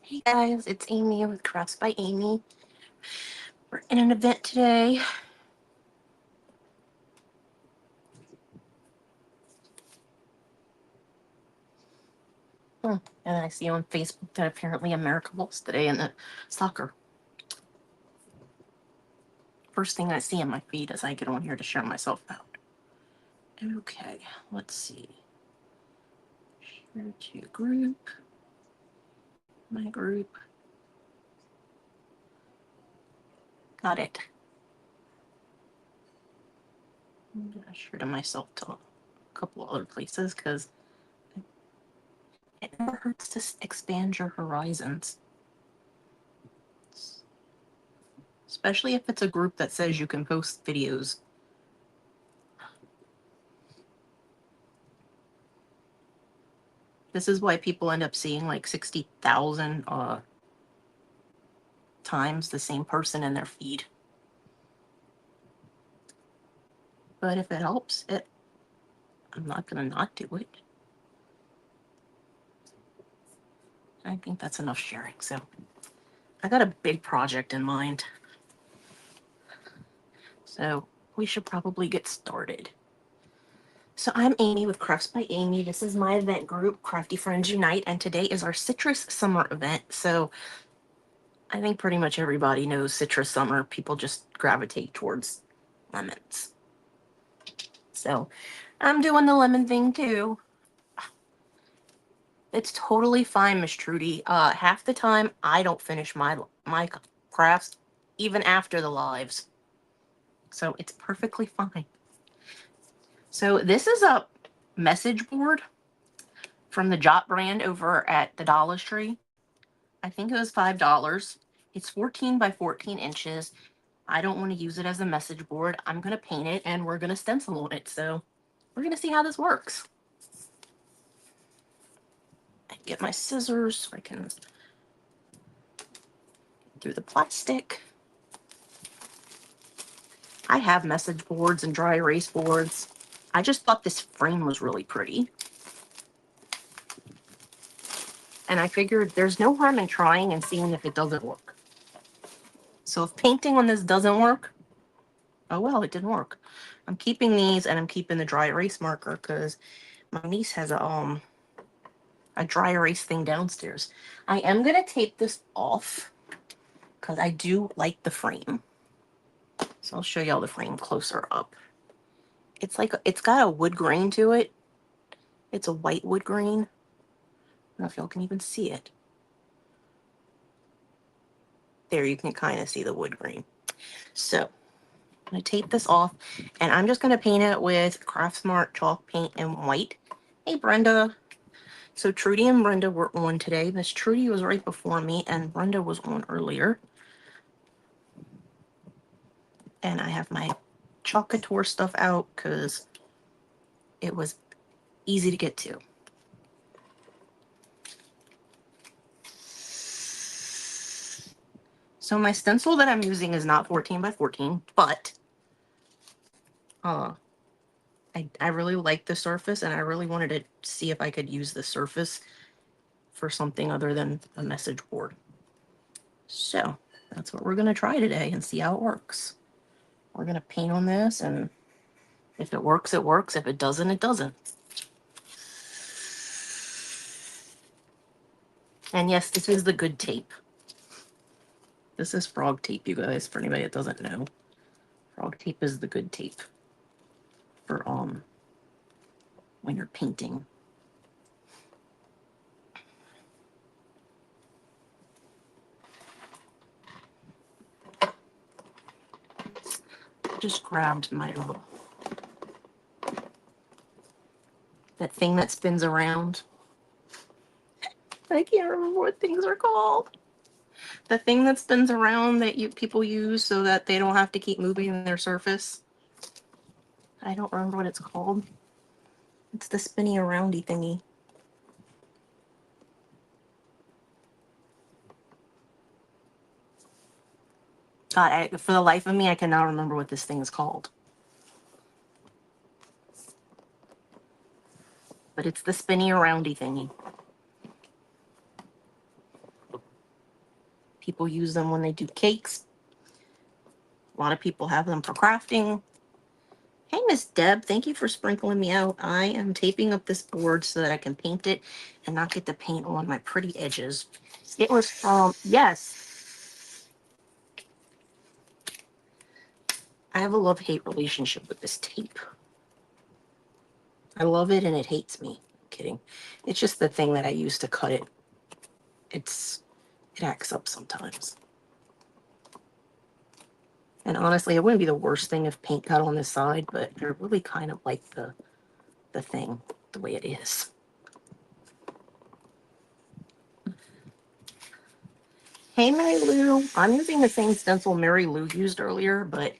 Hey guys, it's Amy with Crafts by Aimee. We're in an event today. And I see on Facebook that apparently America lost today in the soccer. First thing I see in my feed as I get on here to share myself out. Okay, let's see. Share to group. My group. Got it. I'm gonna share to myself to a couple other places because it never hurts to expand your horizons. Especially if it's a group that says you can post videos. This is why people end up seeing like 60,000 times the same person in their feed. But if it helps, I'm not going to not do it. I think that's enough sharing. So I got a big project in mind. So we should probably get started. So I'm Amy with Crafts by Aimee. This is my event group, Crafty Friends Unite, and today is our citrus summer event. So I think pretty much everybody knows citrus summer. People just gravitate towards lemons. So I'm doing the lemon thing too. It's totally fine, Miss Trudy. Half the time I don't finish my crafts even after the lives. So it's perfectly fine. So this is a message board from the Jot brand over at the Dollar Tree. I think it was $5. It's 14 by 14 inches. I don't want to use it as a message board. I'm going to paint it and we're going to stencil on it. So we're going to see how this works. I get my scissors so I can get through the plastic. I have message boards and dry erase boards. I just thought this frame was really pretty. And I figured there's no harm in trying and seeing if it doesn't work. So if painting on this doesn't work, oh well, it didn't work. I'm keeping these and I'm keeping the dry erase marker because my niece has a dry erase thing downstairs. I am going to tape this off because I do like the frame. So I'll show y'all the frame closer up. It's got a wood grain to it. It's a white wood grain. I don't know if y'all can even see it. There, you can kind of see the wood grain. So I'm going to tape this off, and I'm just going to paint it with Craft Smart chalk paint in white. Hey, Brenda. So Trudy and Brenda were on today. Miss Trudy was right before me, and Brenda was on earlier. And I have my Chalk Couture stuff out because it was easy to get to. So my stencil that I'm using is not 14 by 14, but I really like the surface, and I really wanted to see if I could use the surface for something other than a message board. So that's what we're going to try today and see how it works. We're going to paint on this, and if it works, it works. If it doesn't, it doesn't. And yes, this is the good tape. This is frog tape, you guys, for anybody that doesn't know. Frog tape is the good tape for when you're painting. Just grabbed my little, that thing that spins around. I can't remember what things are called. The thing that spins around that people use so that they don't have to keep moving their surface. I don't remember what it's called. It's the spinny aroundy thingy. God, for the life of me, I cannot remember what this thing is called. But it's the spinny aroundy thingy. People use them when they do cakes. A lot of people have them for crafting. Hey, Miss Deb, thank you for sprinkling me out. I am taping up this board so that I can paint it and not get the paint on my pretty edges. It was from, yes. I have a love-hate relationship with this tape. I love it and it hates me. I'm kidding. It's just the thing that I use to cut it. It acts up sometimes. And honestly, it wouldn't be the worst thing if paint got on this side, but I really kind of like the thing the way it is. Hey, Mary Lou. I'm using the same stencil Mary Lou used earlier, but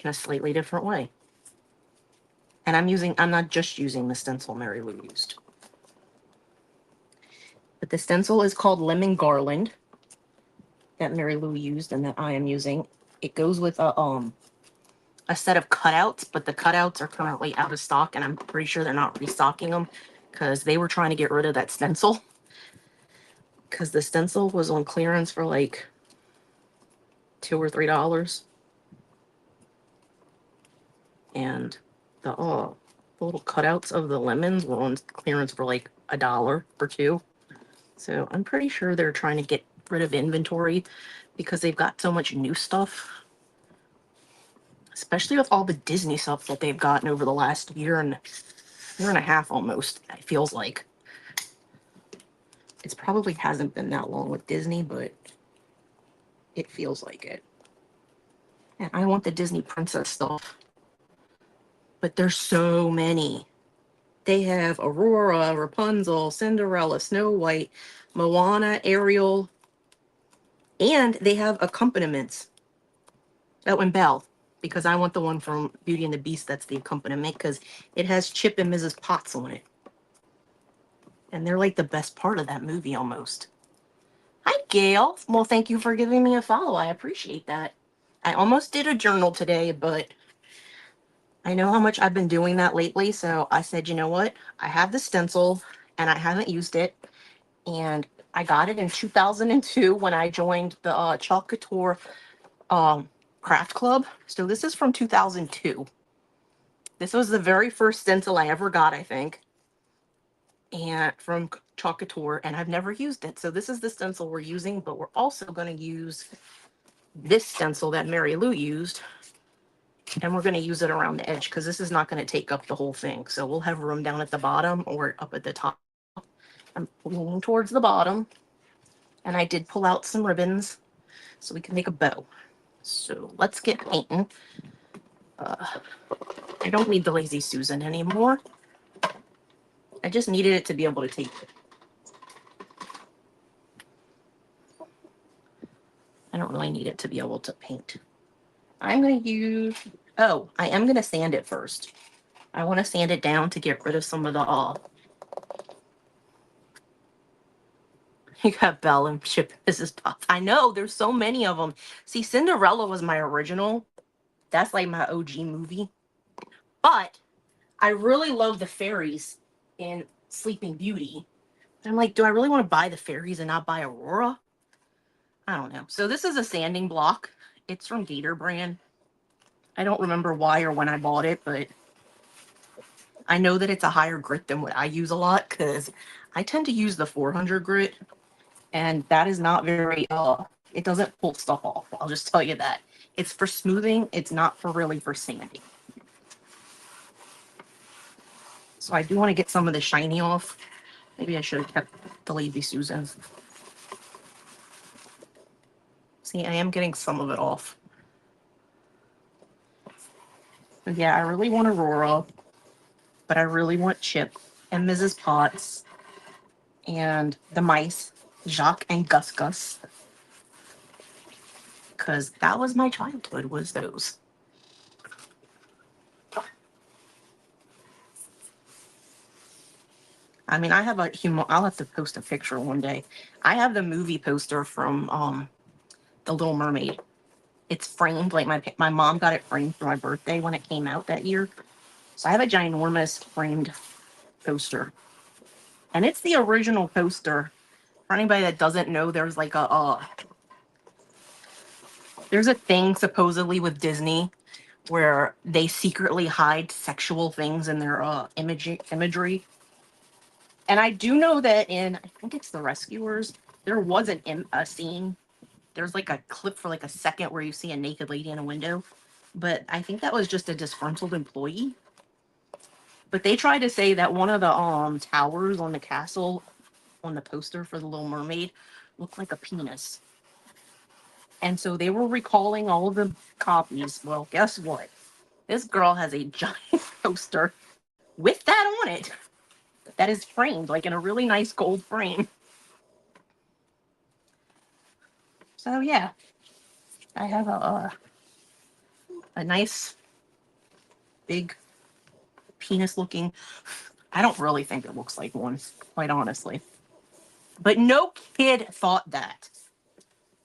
in a slightly different way. And I'm not just using the stencil Mary Lou used. But the stencil is called Lemon Garland that Mary Lou used and that I am using. It goes with a set of cutouts, but the cutouts are currently out of stock, and I'm pretty sure they're not restocking them because they were trying to get rid of that stencil. Because the stencil was on clearance for like $2 or $3. And the little cutouts of the lemons were on clearance for like $1 or $2. So I'm pretty sure they're trying to get rid of inventory because they've got so much new stuff. Especially with all the Disney stuff that they've gotten over the last year and a half almost, it feels like. It probably hasn't been that long with Disney, but it feels like it. And I want the Disney princess stuff. But there's so many. They have Aurora, Rapunzel, Cinderella, Snow White, Moana, Ariel, and they have accompaniments. Oh, and Belle, because I want the one from Beauty and the Beast that's the accompaniment, because it has Chip and Mrs. Potts on it. And they're like the best part of that movie almost. Hi, Gail. Well, thank you for giving me a follow. I appreciate that. I almost did a journal today, but I know how much I've been doing that lately, so I said, you know what? I have the stencil, and I haven't used it, and I got it in 2002 when I joined the Chalk Couture craft club. So this is from 2002. This was the very first stencil I ever got, I think, and from Chalk Couture, and I've never used it. So this is the stencil we're using, but we're also going to use this stencil that Mary Lou used, and we're going to use it around the edge because this is not going to take up the whole thing. So we'll have room down at the bottom or up at the top. I'm leaning towards the bottom, and I did pull out some ribbons so we can make a bow. So let's get painting. I don't need the Lazy Susan anymore. I just needed it to be able to tape it. I don't really need it to be able to paint. I'm going to use, I am going to sand it first. I want to sand it down to get rid of some of the, you got Belle and Chip Mrs. Potts. I know, there's so many of them. See, Cinderella was my original. That's like my OG movie. But I really love the fairies in Sleeping Beauty. I'm like, do I really want to buy the fairies and not buy Aurora? I don't know. So this is a sanding block. It's from Gator brand. I don't remember why or when I bought it, but I know that it's a higher grit than what I use a lot because I tend to use the 400 grit, and that is not very, it doesn't pull stuff off. I'll just tell you that. It's for smoothing. It's not for really for sanding. So I do want to get some of the shiny off. Maybe I should have kept the Lazy Susans. See, I am getting some of it off. But yeah, I really want Aurora, but I really want Chip and Mrs. Potts and the mice, Jacques and Gus Gus. Because that was my childhood, was those. I mean, I have I'll have to post a picture one day. I have the movie poster from The Little Mermaid. It's framed, like my mom got it framed for my birthday when it came out that year. So I have a ginormous framed poster. And it's the original poster. For anybody that doesn't know, there's like a There's a thing supposedly with Disney where they secretly hide sexual things in their imagery. And I do know that in, I think it's The Rescuers, there was a scene. There's like a clip for like a second where you see a naked lady in a window. But I think that was just a disgruntled employee. But they tried to say that one of the towers on the castle on the poster for The Little Mermaid looked like a penis. And so they were recalling all of the copies. Well, guess what? This girl has a giant poster with that on it that is framed like in a really nice gold frame. So yeah, I have a nice big penis looking. I don't really think it looks like one, quite honestly. But no kid thought that.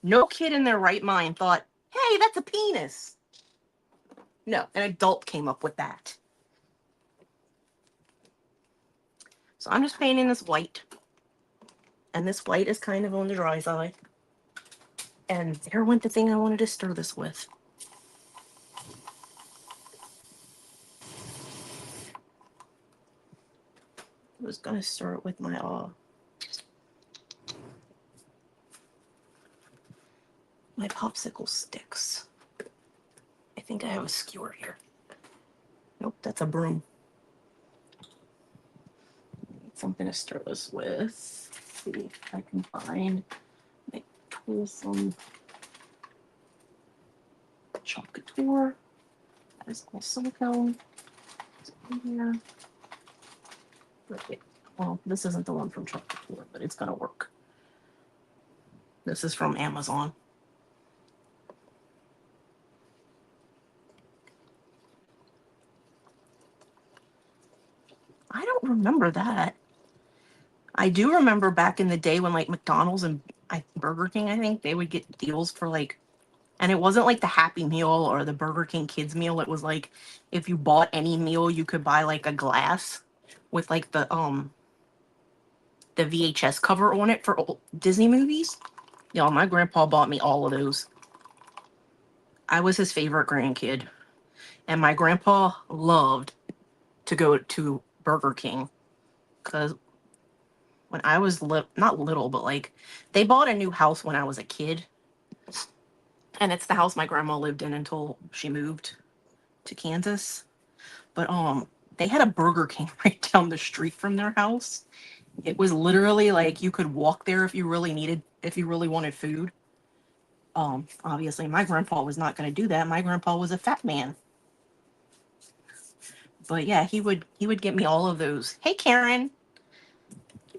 No kid in their right mind thought, hey, that's a penis. No, an adult came up with that. So I'm just painting this white. And this white is kind of on the dry side. And there went the thing I wanted to stir this with. I was going to stir it with my popsicle sticks. I think I have a skewer here. Nope, that's a broom. Something to stir this with. Let's see if I can find my tool from Chalk Couture. That is my silicone. Here. Well, this isn't the one from Chalk Couture, but it's gonna work. This is from Amazon. I don't remember that. I do remember back in the day when like McDonald's and Burger King, I think, they would get deals for like, and it wasn't like the Happy Meal or the Burger King Kids Meal. It was like if you bought any meal, you could buy like a glass with like the VHS cover on it for old Disney movies. Y'all, my grandpa bought me all of those. I was his favorite grandkid. And my grandpa loved to go to Burger King because when I was not little, but like they bought a new house when I was a kid. And it's the house my grandma lived in until she moved to Kansas. But they had a Burger King right down the street from their house. It was literally like you could walk there if you really wanted food. Obviously my grandpa was not going to do that. My grandpa was a fat man. But yeah, he would get me all of those. Hey Karen,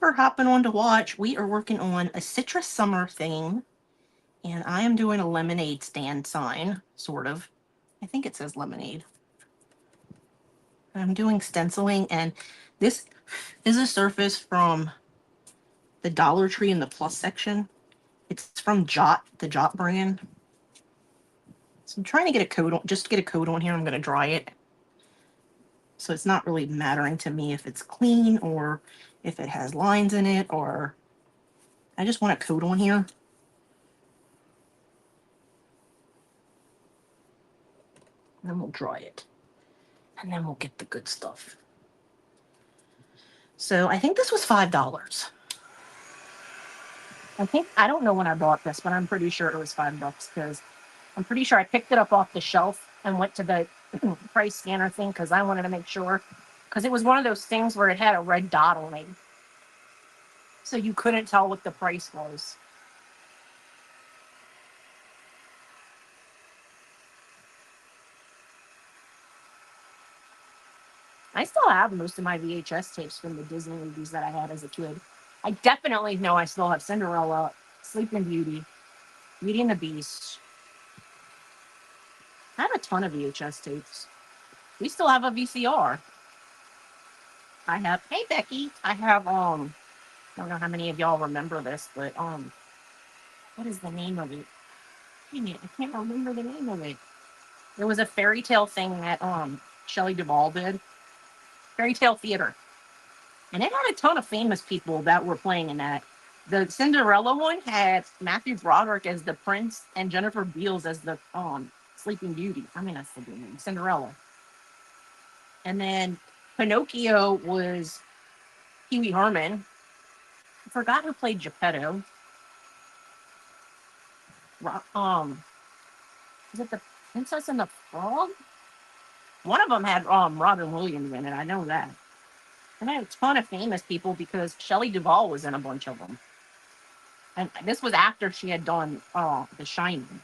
we're hopping on to watch. We are working on a citrus summer theme, and I am doing a lemonade stand sign, sort of. I think it says lemonade. I'm doing stenciling, and this is a surface from the Dollar Tree in the plus section. It's from Jot, the Jot brand. So I'm trying to get a coat on, just get a coat on here. I'm going to dry it. So it's not really mattering to me if it's clean or if it has lines in it, or I just want a coat on here. And then we'll dry it. And then we'll get the good stuff. So I think this was $5. I don't know when I bought this, but I'm pretty sure it was $5 because I'm pretty sure I picked it up off the shelf and went to the price scanner thing because I wanted to make sure. Because it was one of those things where it had a red dot on it. So you couldn't tell what the price was. I still have most of my VHS tapes from the Disney movies that I had as a kid. I definitely know I still have Cinderella, Sleeping Beauty, Beauty and the Beast. I have a ton of VHS tapes. We still have a VCR. I have, hey Becky, I have, I don't know how many of y'all remember this, but, what is the name of it? Dang it, I can't remember the name of it. There was a fairy tale thing that, Shelley Duvall did. Fairy Tale Theater. And it had a ton of famous people that were playing in that. The Cinderella one had Matthew Broderick as the prince and Jennifer Beals as the Sleeping Beauty. I mean, that's the name, Cinderella. And then Pinocchio was Pee Wee Herman. I forgot who played Geppetto. Is it the Princess and the Frog? One of them had Robin Williams in it. I know that. And I had a ton of famous people because Shelley Duvall was in a bunch of them. And this was after she had done The Shining.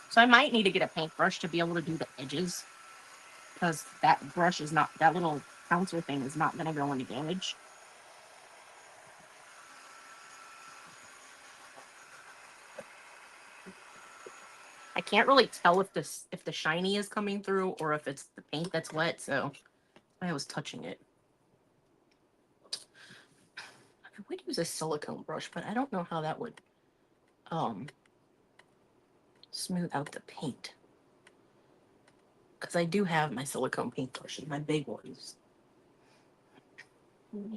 So I might need to get a paintbrush to be able to do the edges, because that brush is not, that little pouncer thing is not going to go into damage. I can't really tell if the shiny is coming through or if it's the paint that's wet, so I was touching it. I would use a silicone brush, but I don't know how that would smooth out the paint. Because I do have my silicone paintbrushes, my big ones. Let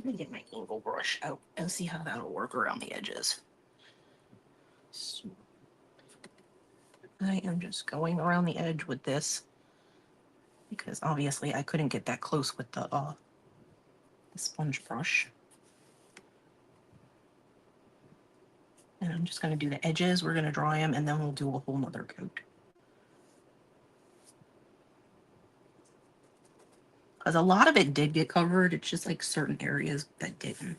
me get my angle brush out and see how that'll work around the edges. So I am just going around the edge with this because obviously I couldn't get that close with the sponge brush. And I'm just going to do the edges. We're going to dry them and then we'll do a whole nother coat. Because a lot of it did get covered. It's just like certain areas that didn't.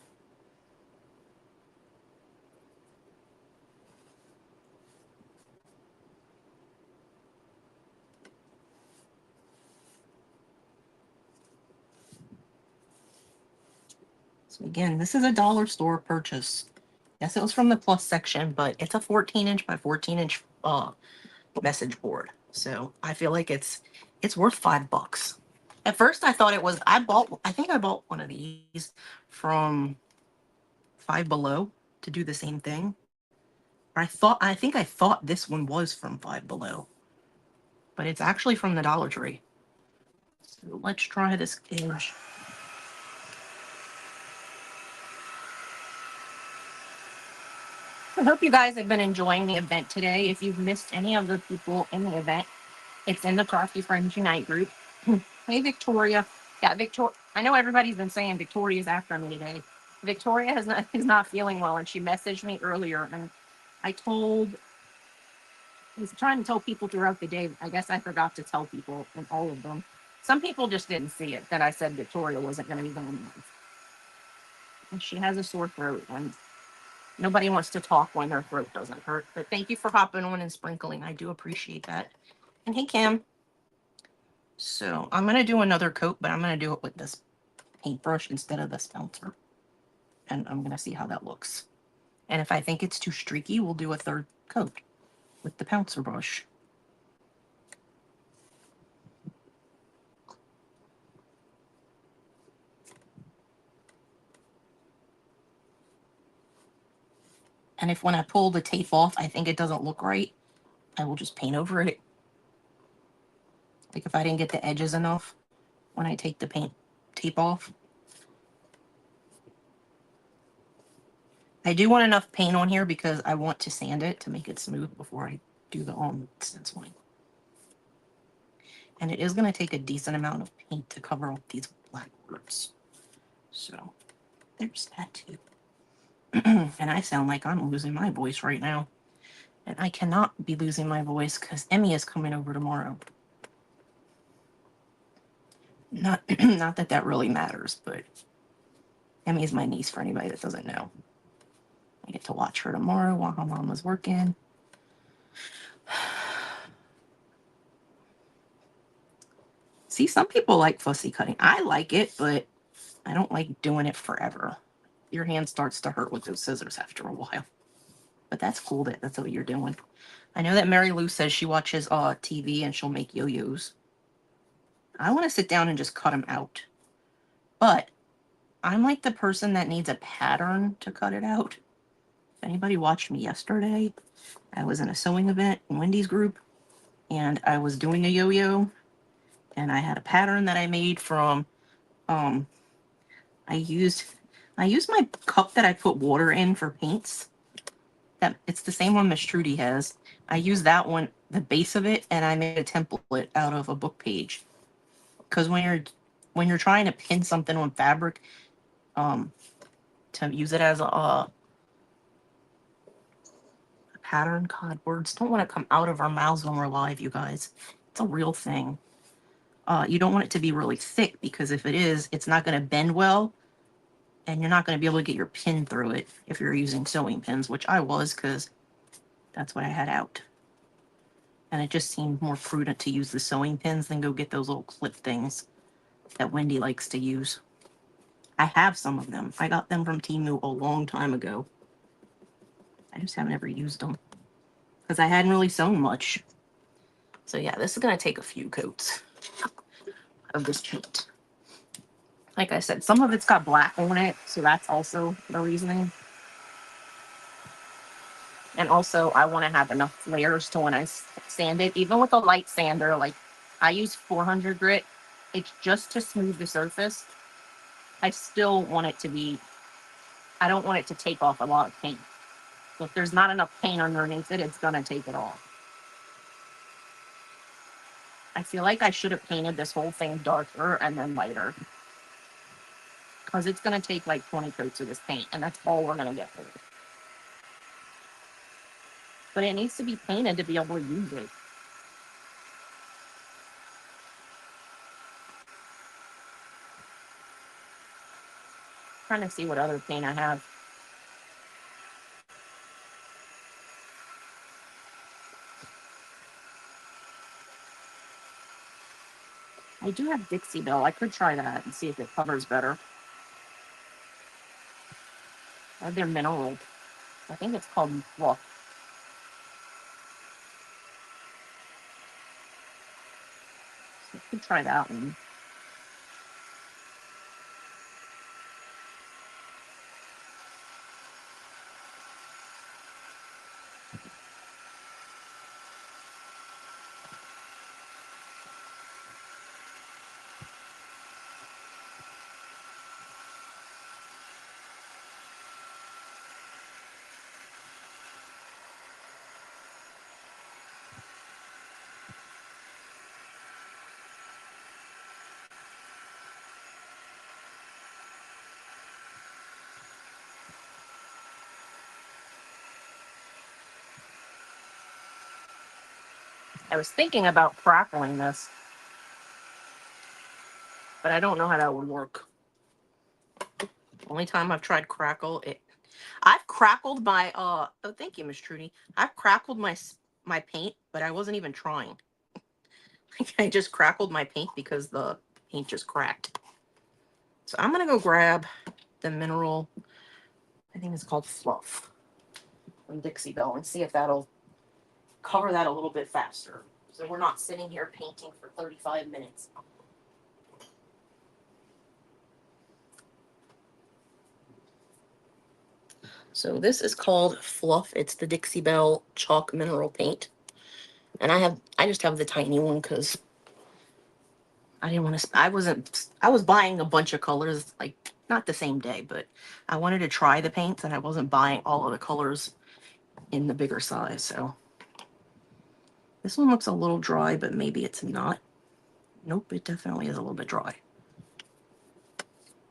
So again, this is a dollar store purchase. Yes, it was from the plus section, but it's a 14-inch by 14-inch message board. So I feel like it's worth $5. At first I thought it was, I think I bought one of these from Five Below to do the same thing. I think I thought this one was from Five Below, but it's actually from the Dollar Tree. So let's try this edge. I hope you guys have been enjoying the event today. If you've missed any of the people in the event, it's in the Crafty Friends Unite group. Hey, Victoria. Yeah, Victoria. I know everybody's been saying Victoria's after me today. Victoria is not feeling well, and she messaged me earlier, and I was trying to tell people throughout the day. I guess I forgot to tell people, and all of them. Some people just didn't see it, that I said Victoria wasn't going to be going live. And she has a sore throat, and nobody wants to talk when their throat doesn't hurt. But thank you for hopping on and sprinkling. I do appreciate that. And hey, Cam. So I'm going to do another coat, but I'm going to do it with this paintbrush instead of this bouncer. And I'm going to see how that looks. And if I think it's too streaky, we'll do a third coat with the pouncer brush. And if when I pull the tape off, I think it doesn't look right, I will just paint over it. Like if I didn't get the edges enough when I take the paint tape off. I do want enough paint on here because I want to sand it to make it smooth before I do the stenciling. And it is going to take a decent amount of paint to cover up these black borders. So there's that too. And I sound like I'm losing my voice right now. And I cannot be losing my voice because Emmy is coming over tomorrow. Not that that really matters, but Emmy is my niece for anybody that doesn't know. I get to watch her tomorrow while her mom was working. See, some people like fussy cutting. I like it, but I don't like doing it forever. Your hand starts to hurt with those scissors after a while. But that's cool that that's what you're doing. I know that Mary Lou says she watches TV and she'll make yo-yos. I want to sit down and just cut them out. But I'm like the person that needs a pattern to cut it out. If anybody watched me yesterday, I was in a sewing event in Wendy's group. and I was doing a yo-yo, and I had a pattern that I made from, I used my cup that I put water in for paints. That it's the same one Miss Trudy has. I used that one, the base of it, and I made a template out of a book page. Because when you're trying to pin something on fabric, to use it as a pattern, God, words don't want to come out of our mouths when we're live, you guys. It's a real thing. You don't want it to be really thick, because if it is, it's not going to bend well, and you're not going to be able to get your pin through it if you're using sewing pins, which I was, because that's what I had out. And it just seemed more prudent to use the sewing pins than go get those little clip things that Wendy likes to use. I have some of them. I got them from Temu a long time ago. I just haven't ever used them because I hadn't really sewn much. So yeah, this is going to take a few coats of this paint. Like I said, some of it's got black on it, so that's also the reasoning. And also, I want to have enough layers to when I sand it, even with a light sander, like I use 400 grit, it's just to smooth the surface. I still want it to be, I don't want it to take off a lot of paint. So if there's not enough paint underneath it, it's going to take it off. I feel like I should have painted this whole thing darker and then lighter, because it's going to take like 20 coats of this paint, and that's all we're going to get for it. But it needs to be painted to be able to use it. Trying to see what other paint I have. I do have Dixie Belle. I could try that and see if it covers better. I have their mineral. I think it's called Fluff. So I could try that one. I was thinking about crackling this, but I don't know how that would work. Only time I've tried crackle it. I've crackled my oh, thank you, Miss Trudy. I've crackled my paint, but I wasn't even trying. I just crackled my paint because the paint just cracked. So I'm gonna go grab the mineral, I think it's called Fluff, from Dixie Belle, and see if that'll cover that a little bit faster. So we're not sitting here painting for 35 minutes. So this is called Fluff. It's the Dixie Belle chalk mineral paint. And I just have the tiny one because I didn't want to, I was buying a bunch of colors, like not the same day, but I wanted to try the paints and I wasn't buying all of the colors in the bigger size. So this one looks a little dry, but maybe it's not. Nope, it definitely is a little bit dry.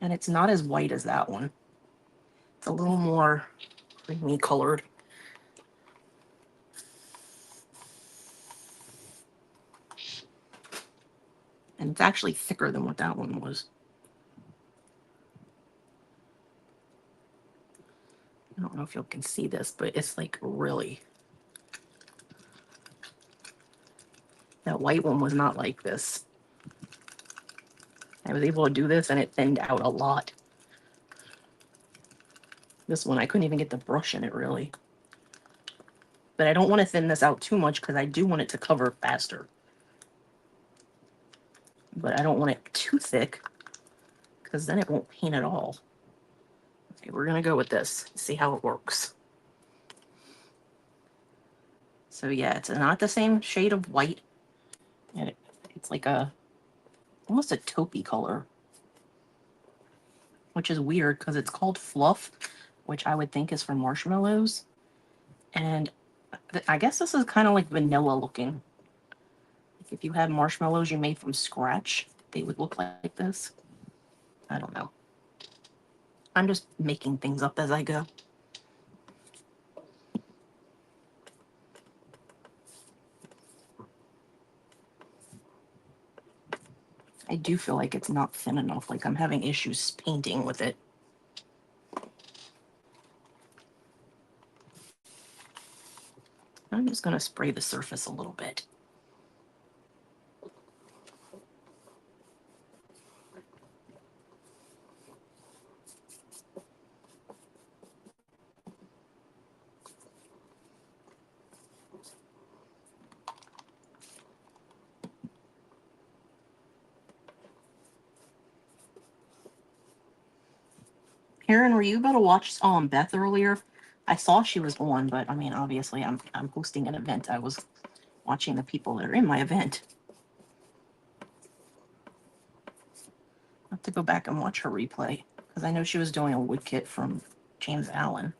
And it's not as white as that one. It's a little more creamy colored. And it's actually thicker than what that one was. I don't know if you can see this, but it's like really. That white one was not like this. I was able to do this and it thinned out a lot. This one, I couldn't even get the brush in it really. But I don't want to thin this out too much because I do want it to cover faster. But I don't want it too thick because then it won't paint at all. Okay, we're going to go with this, see how it works. So yeah, it's not the same shade of white And it's like a, almost a taupey color, which is weird because it's called fluff, which I would think is for marshmallows. And I guess this is kind of like vanilla looking. Like if you had marshmallows you made from scratch, they would look like this. I don't know. I'm just making things up as I go. I do feel like it's not thin enough, like I'm having issues painting with it. I'm just going to spray the surface a little bit. Karen, were you about to watch Beth earlier? I saw she was on, but I mean, obviously, I'm hosting an event. I was watching the people that are in my event. I'll have to go back and watch her replay because I know she was doing a wood kit from James Allen.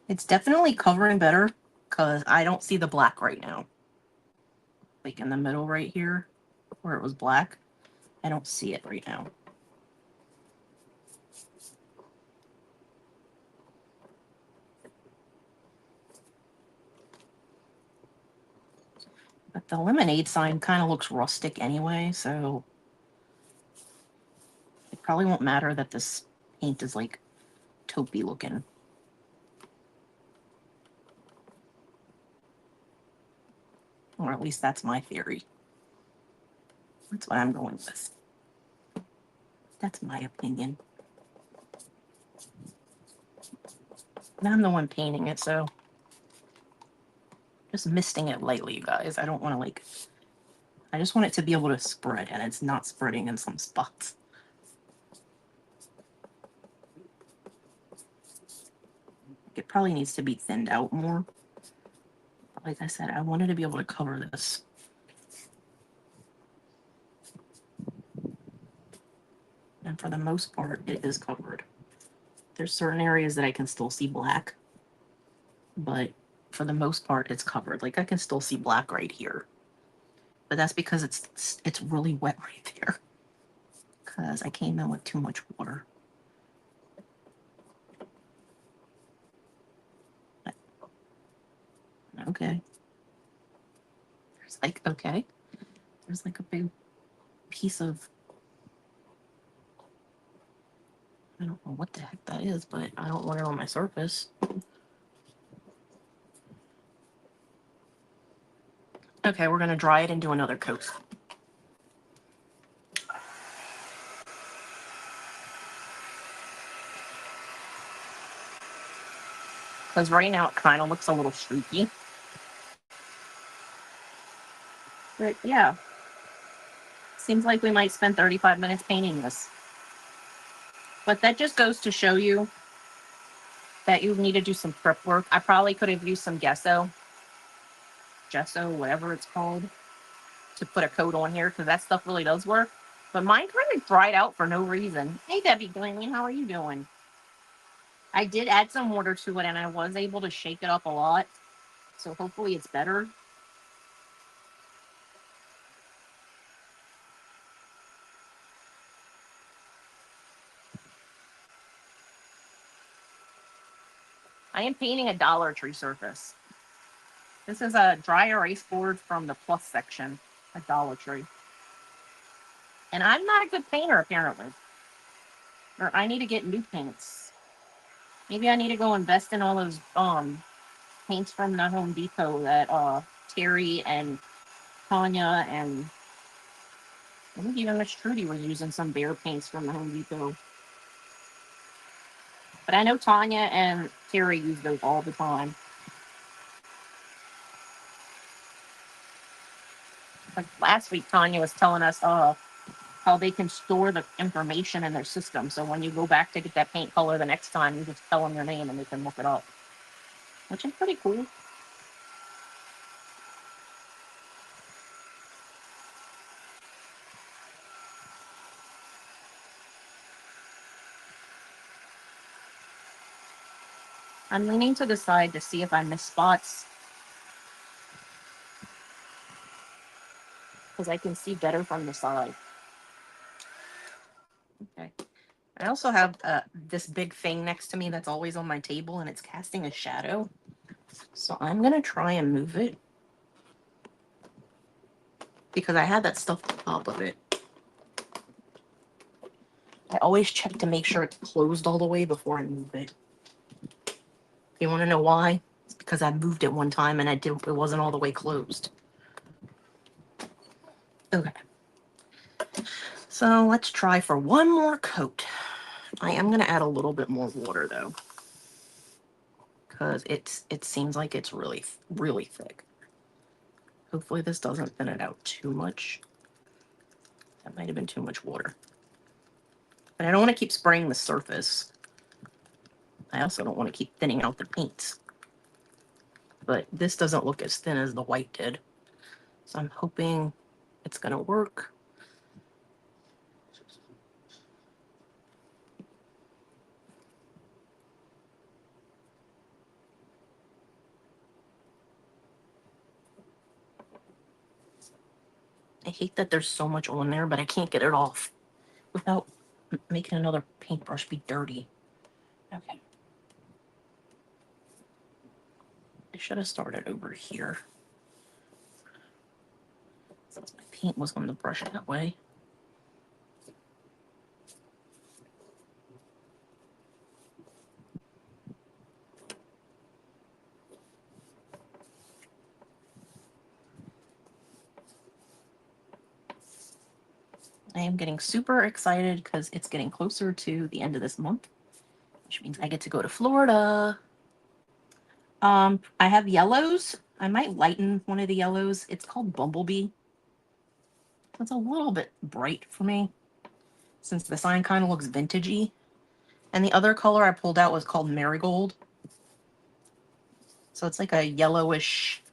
It's definitely covering better because I don't see the black right now. Like in the middle right here where it was black, I don't see it right now. But the lemonade sign kind of looks rustic anyway, so it probably won't matter that this paint is like taupey looking. Or at least that's my theory. That's what I'm going with. That's my opinion. And I'm the one painting it, so just misting it lightly, you guys. I don't want to like, I just want it to be able to spread, and it's not spreading in some spots. It probably needs to be thinned out more. But like I said, I wanted to be able to cover this. And for the most part, it is covered. There's certain areas that I can still see black, but for the most part, it's covered. Like I can still see black right here, but that's because it's really wet right there because I came in with too much water. Okay. There's like, okay. There's like a big piece of, I don't know what the heck that is, but I don't want it on my surface. Okay, we're gonna dry it and do another coat. Because right now it kind of looks a little streaky. But yeah, seems like we might spend 35 minutes painting this. But that just goes to show you that you need to do some prep work. I probably could have used some gesso, whatever it's called, to put a coat on here because that stuff really does work. But mine kind of dried out for no reason. Hey, Debbie Glenn, how are you doing? I did add some water to it and I was able to shake it up a lot. So hopefully it's better. I am painting a Dollar Tree surface. This is a dry erase board from the Plus section at Dollar Tree. And I'm not a good painter, apparently. Or I need to get new paints. Maybe I need to go invest in all those paints from the Home Depot that Terry and Tanya and I think even Miss Trudy was using some bear paints from the Home Depot. But I know Tanya and Terry use those all the time. Like last week, Tanya was telling us, how they can store the information in their system. So when you go back to get that paint color the next time, you just tell them your name and they can look it up, which is pretty cool. I'm leaning to the side to see if I miss spots, because I can see better from the side. Okay. I also have this big thing next to me that's always on my table, and it's casting a shadow. So I'm going to try and move it, because I had that stuff on top of it. I always check to make sure it's closed all the way before I move it. You want to know why? It's because I moved it one time and it wasn't all the way closed. Okay. So let's try for one more coat. I am going to add a little bit more water though, because it seems like it's really, really thick. Hopefully this doesn't thin it out too much. That might have been too much water. But I don't want to keep spraying the surface. I also don't want to keep thinning out the paints. But this doesn't look as thin as the white did. So I'm hoping it's going to work. I hate that there's so much on there, but I can't get it off without making another paintbrush be dirty. Okay. I should have started over here, since my paint was on the brush that way. I am getting super excited because it's getting closer to the end of this month, which means I get to go to Florida. I have yellows. I might lighten one of the yellows. It's called Bumblebee. It's a little bit bright for me, since the sign kind of looks vintagey. And the other color I pulled out was called Marigold. So it's like a yellowish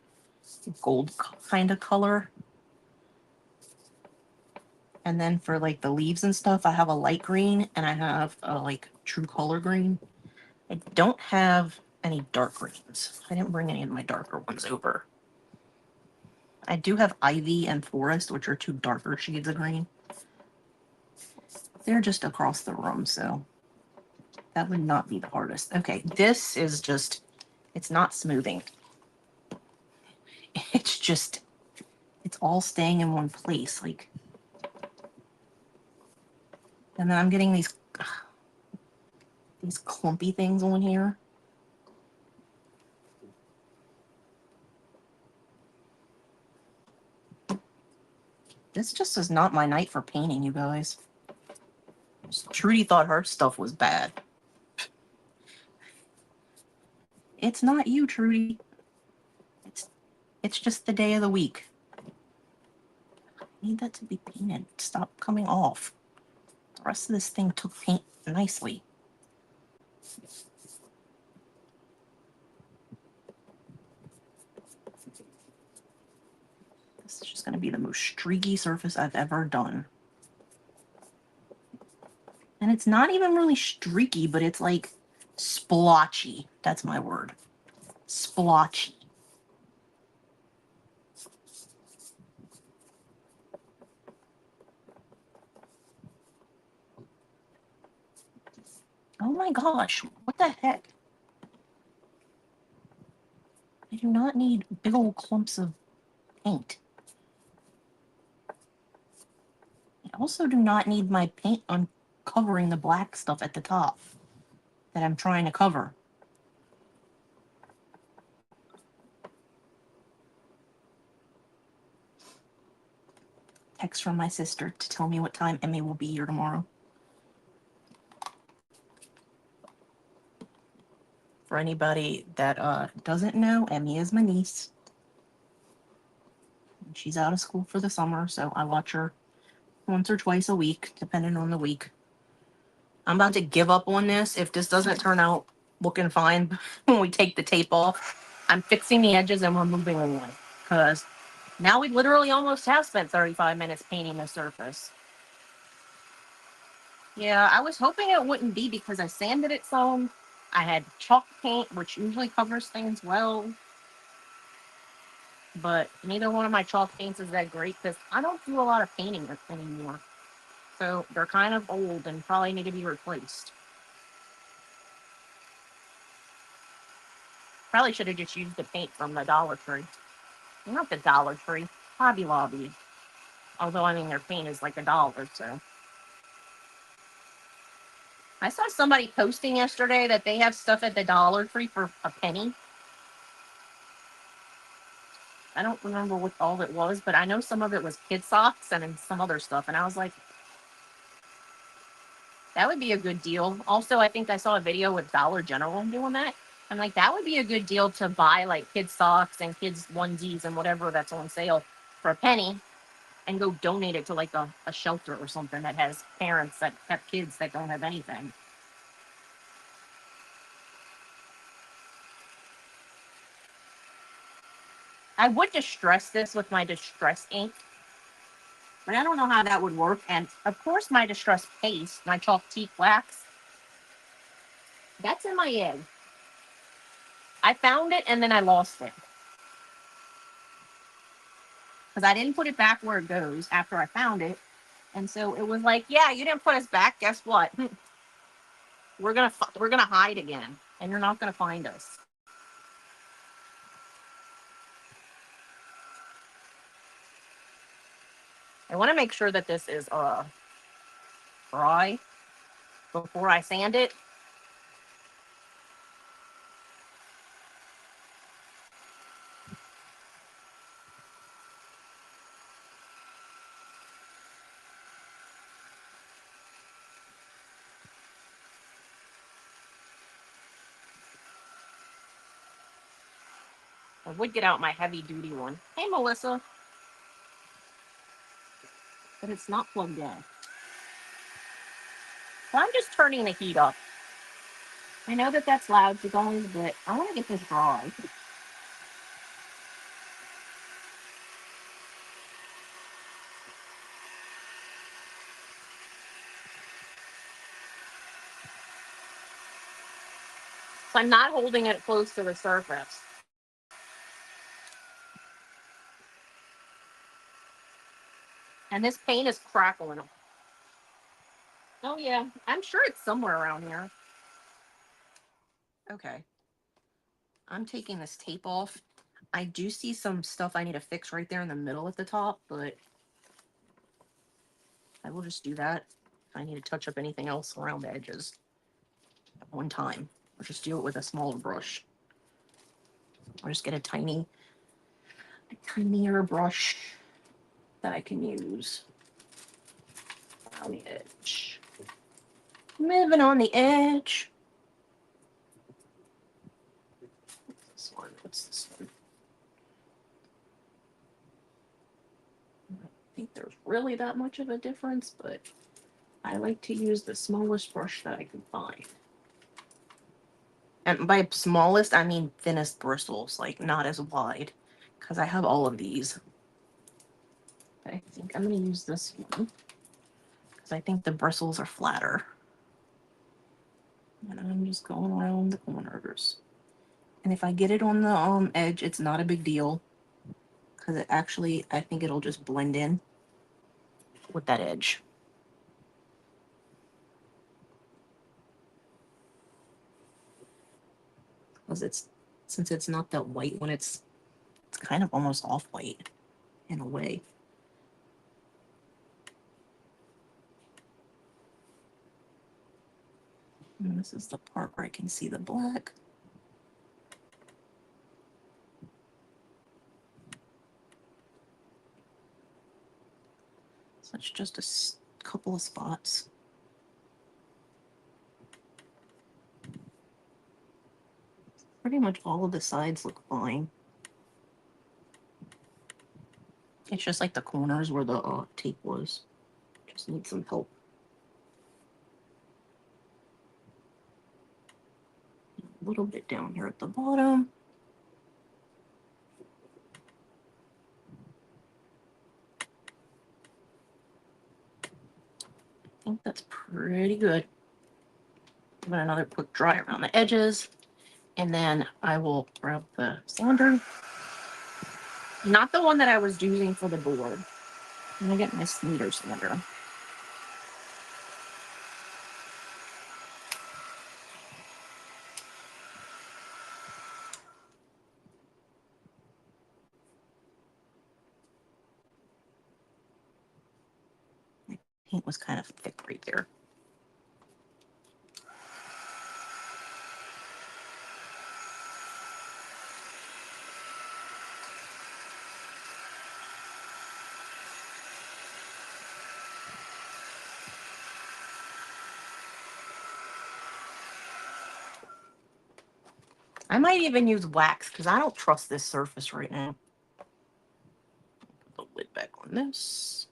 gold kind of color. And then for like the leaves and stuff, I have a light green and I have a like true color green. I don't have any dark greens. I didn't bring any of my darker ones over. I do have Ivy and Forest, which are two darker shades of green. They're just across the room, so that would not be the hardest. Okay, this is just, it's not smoothing. It's just, it's all staying in one place. Like, and then I'm getting these clumpy things on here. This just is not my night for painting, you guys. Trudy thought her stuff was bad. It's not you, Trudy. It's just the day of the week. I need that to be painted. Stop coming off. The rest of this thing took paint nicely. This is just going to be the most streaky surface I've ever done. And it's not even really streaky, but it's like splotchy. That's my word. Splotchy. Oh my gosh, what the heck? I do not need big old clumps of paint. I also do not need my paint uncovering the black stuff at the top that I'm trying to cover. Text from my sister to tell me what time Emmy will be here tomorrow. For anybody that doesn't know, Emmy is my niece. She's out of school for the summer, so I watch her once or twice a week, depending on the week. I'm about to give up on this. If this doesn't turn out looking fine when we take the tape off, I'm fixing the edges and we're moving on. Because now we literally almost have spent 35 minutes painting the surface. Yeah, I was hoping it wouldn't be because I sanded it some. I had chalk paint, which usually covers things well. But neither one of my chalk paints is that great because I don't do a lot of painting anymore. So they're kind of old and probably need to be replaced. Probably should have just used the paint from the Dollar Tree. Not the Dollar Tree, Hobby Lobby. Although, I mean, their paint is like $1, so. I saw somebody posting yesterday that they have stuff at the Dollar Tree for a penny. I don't remember what all it was, but I know some of it was kid socks and then some other stuff. And I was like, that would be a good deal. Also, I think I saw a video with Dollar General doing that. I'm like, that would be a good deal to buy like kids socks and kids onesies and whatever that's on sale for a penny and go donate it to like a shelter or something that has parents that have kids that don't have anything. I would distress this with my distress ink, but I don't know how that would work. And of course, my distress paste, my chalk teak wax, that's in my egg. I found it and then I lost it. Because I didn't put it back where it goes after I found it. And so it was like, yeah, you didn't put us back. Guess what? We're gonna hide again, and you're not gonna find us. I want to make sure that this is dry before I sand it. I would get out my heavy duty one. Hey, Melissa. But it's not plugged in. So I'm just turning the heat up. I know that that's loud to guys, but I want to get this dry. So I'm not holding it close to the surface. And this paint is crackling. Oh yeah, I'm sure it's somewhere around here. Okay. I'm taking this tape off. I do see some stuff I need to fix right there in the middle at the top, but I will just do that. If I need to touch up anything else around the edges at one time, or just do it with a smaller brush. Or just get a tinier brush that I can use around the edge. Moving on the edge. What's this one? What's this one? I don't think there's really that much of a difference, but I like to use the smallest brush that I can find. And by smallest, I mean thinnest bristles, like not as wide, because I have all of these. I think I'm going to use this one, because I think the bristles are flatter. And I'm just going around the corners. And if I get it on the edge, it's not a big deal, because it actually, I think it'll just blend in with that edge. Because since it's not that white when it's kind of almost off-white in a way. And this is the part where I can see the black. So it's just a couple of spots. Pretty much all of the sides look fine. It's just like the corners where the tape was. Just need some help. A little bit down here at the bottom. I think that's pretty good. Give it another quick dry around the edges. And then I will grab the sander. Not the one that I was using for the board. I'm going to get my smoother sander. My paint was kind of thick right there. I might even use wax because I don't trust this surface right now. Put the lid back on this.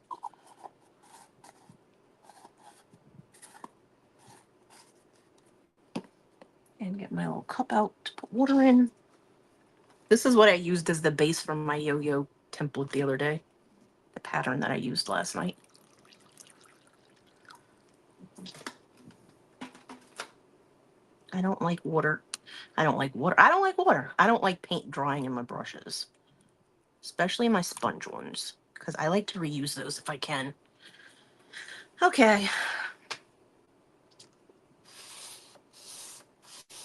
And get my little cup out to put water in. This is what I used as the base for my yo-yo template the other day. The pattern that I used last night. I don't like water. I don't like water. I don't like water. I don't like paint drying in my brushes. Especially my sponge ones. Because I like to reuse those if I can. Okay.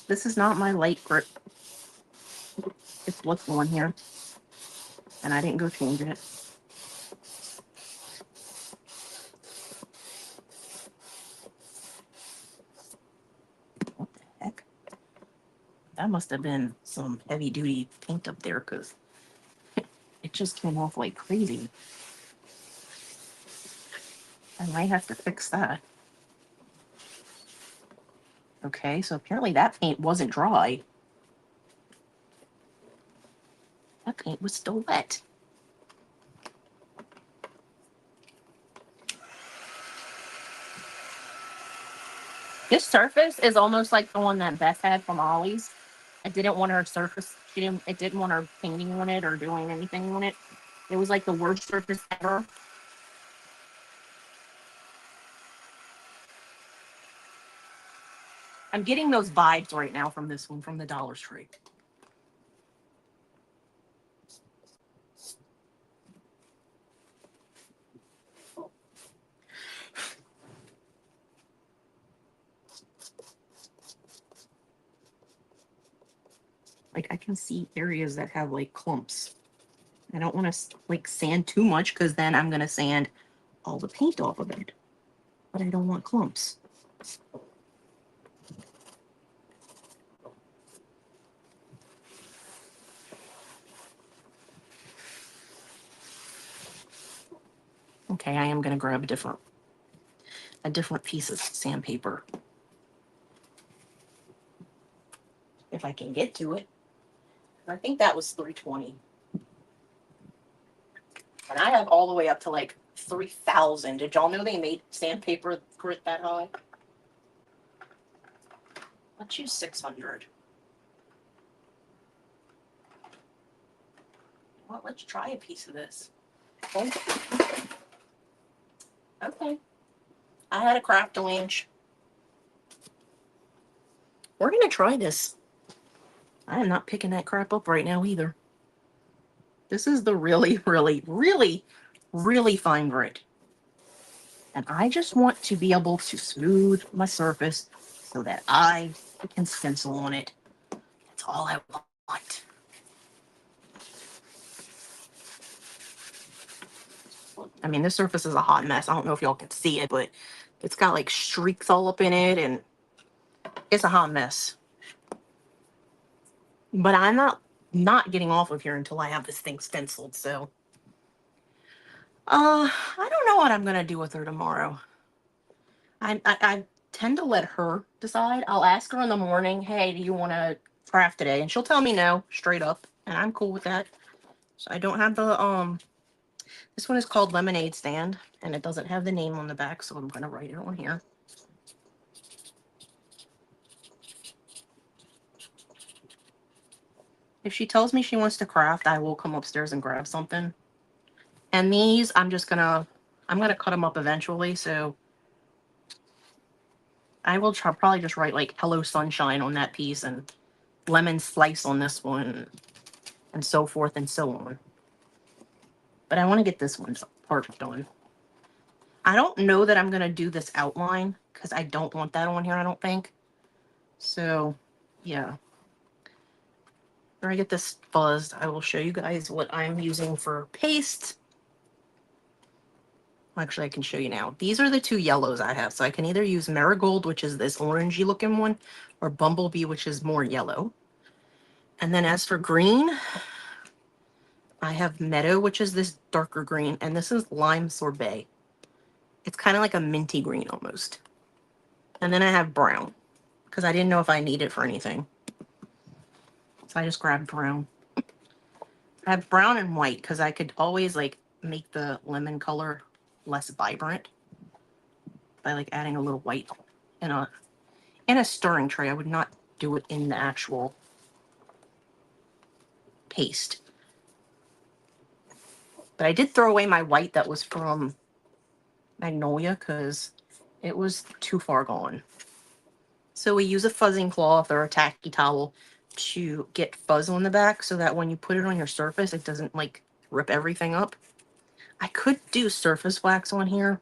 This is not my light grip. It's what's on here. And I didn't go change it. What the heck? That must have been some heavy duty paint up there because it just came off like crazy. I might have to fix that. Okay, so apparently that paint wasn't dry. That paint was still wet. This surface is almost like the one that Beth had from Ollie's. I didn't want her surface. It didn't want her painting on it or doing anything on it. It was like the worst surface ever. I'm getting those vibes right now from this one, from the Dollar Tree. Like I can see areas that have like clumps. I don't want to like sand too much because then I'm going to sand all the paint off of it. But I don't want clumps. Okay, I am going to grab a different piece of sandpaper. If I can get to it. I think that was 320. And I have all the way up to like 3,000. Did y'all know they made sandpaper grit that high? Let's use 600. Well, let's try a piece of this. Okay. I had a craft lunch. We're going to try this. I am not picking that crap up right now either. This is the really, really, really, really fine grit. And I just want to be able to smooth my surface so that I can stencil on it. That's all I want. I mean, this surface is a hot mess. I don't know if y'all can see it, but it's got like streaks all up in it, and it's a hot mess. But I'm not getting off of here until I have this thing stenciled, so. I don't know what I'm going to do with her tomorrow. I tend to let her decide. I'll ask her in the morning, hey, do you want to craft today? And she'll tell me no, straight up. And I'm cool with that. So I don't have the This one is called Lemonade Stand, and it doesn't have the name on the back, so I'm going to write it on here. If she tells me she wants to craft, I will come upstairs and grab something. And these, I'm gonna cut them up eventually, so I will probably just write like Hello Sunshine on that piece and lemon slice on this one, and so forth and so on. But I want to get this one part done. I don't know that I'm going to do this outline because I don't want that on here, I don't think. So, yeah. After I get this fuzzed, I will show you guys what I'm using for paste. Actually, I can show you now. These are the two yellows I have. So I can either use Marigold, which is this orangey looking one, or Bumblebee, which is more yellow. And then as for green, I have Meadow, which is this darker green, and this is Lime Sorbet. It's kind of like a minty green almost. And then I have brown, because I didn't know if I need it for anything. So I just grabbed brown. I have brown and white, because I could always like make the lemon color less vibrant by like adding a little white in a stirring tray. I would not do it in the actual paste. But I did throw away my white that was from Magnolia because it was too far gone. So we use a fuzzing cloth or a tacky towel to get fuzz on the back so that when you put it on your surface, it doesn't like rip everything up. I could do surface wax on here.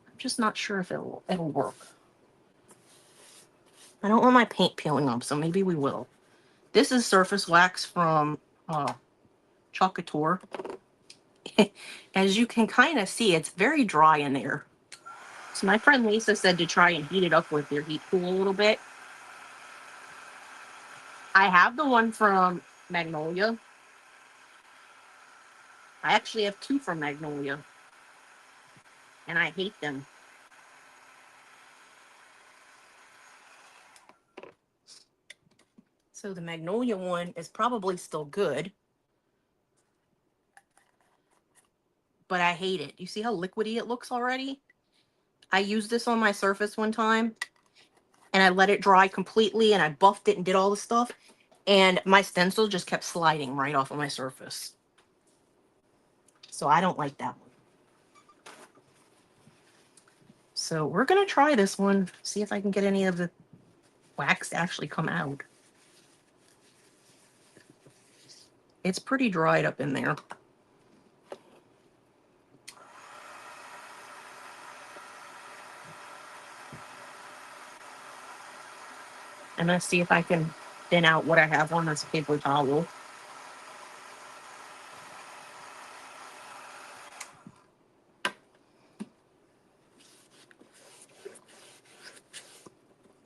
I'm just not sure if it'll work. I don't want my paint peeling up, so maybe we will. This is surface wax from Chocateur. As you can kind of see, it's very dry in there. So my friend Lisa said to try and heat it up with your heat tool a little bit. I have the one from Magnolia. I actually have two from Magnolia. And I hate them. So the Magnolia one is probably still good. But I hate it. You see how liquidy it looks already? I used this on my surface one time. And I let it dry completely. And I buffed it and did all the stuff. And my stencil just kept sliding right off of my surface. So I don't like that one. So we're going to try this one. See if I can get any of the wax to actually come out. It's pretty dried up in there. I'm going to see if I can thin out what I have on this paper towel.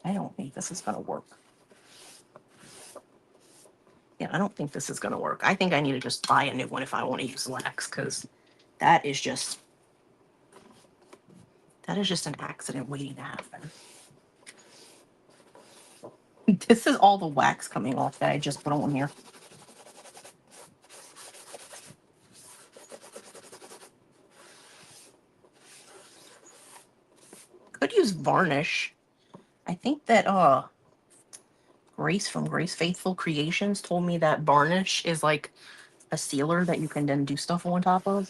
I don't think this is going to work. Yeah, I don't think this is going to work. I think I need to just buy a new one if I want to use wax, because that is just an accident waiting to happen. This is all the wax coming off that I just put on here. Could use varnish. I think that Grace from Grace Faithful Creations told me that varnish is like a sealer that you can then do stuff on top of.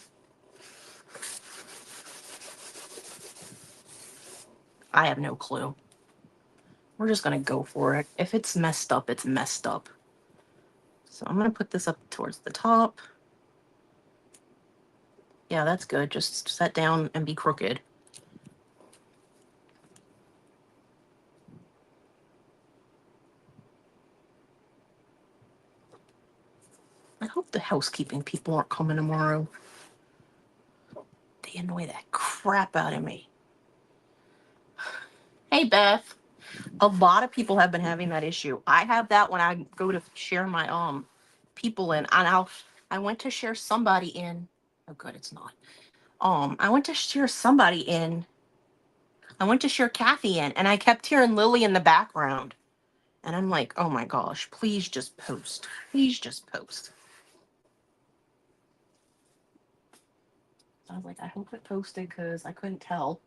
I have no clue. We're just going to go for it. If it's messed up, it's messed up. So I'm going to put this up towards the top. Yeah, that's good. Just set down and be crooked. I hope the housekeeping people aren't coming tomorrow. They annoy that crap out of me. Hey, Beth. A lot of people have been having that issue. I have that when I go to share my people in, and I went to share somebody in. Oh, good, it's not. I went to share somebody in. I went to share Kathy in, and I kept hearing Lily in the background. And I'm like, oh my gosh, please just post. Please just post. So I was like, I hope it posted because I couldn't tell.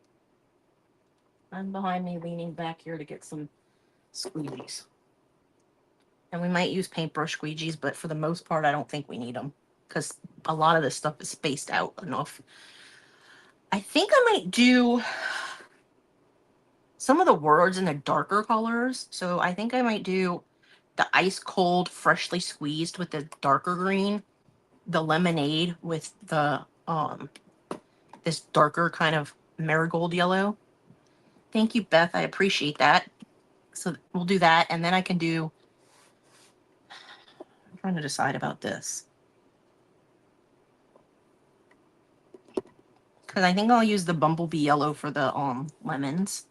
I'm behind me leaning back here to get some squeegees. And we might use paintbrush squeegees, but for the most part, I don't think we need them because a lot of this stuff is spaced out enough. I think I might do some of the words in the darker colors. So I think I might do the ice cold, freshly squeezed with the darker green, the lemonade with the this darker kind of marigold yellow. Thank you, Beth. I appreciate that. So we'll do that, and then I can do. I'm trying to decide about this because I think I'll use the bumblebee yellow for the lemons,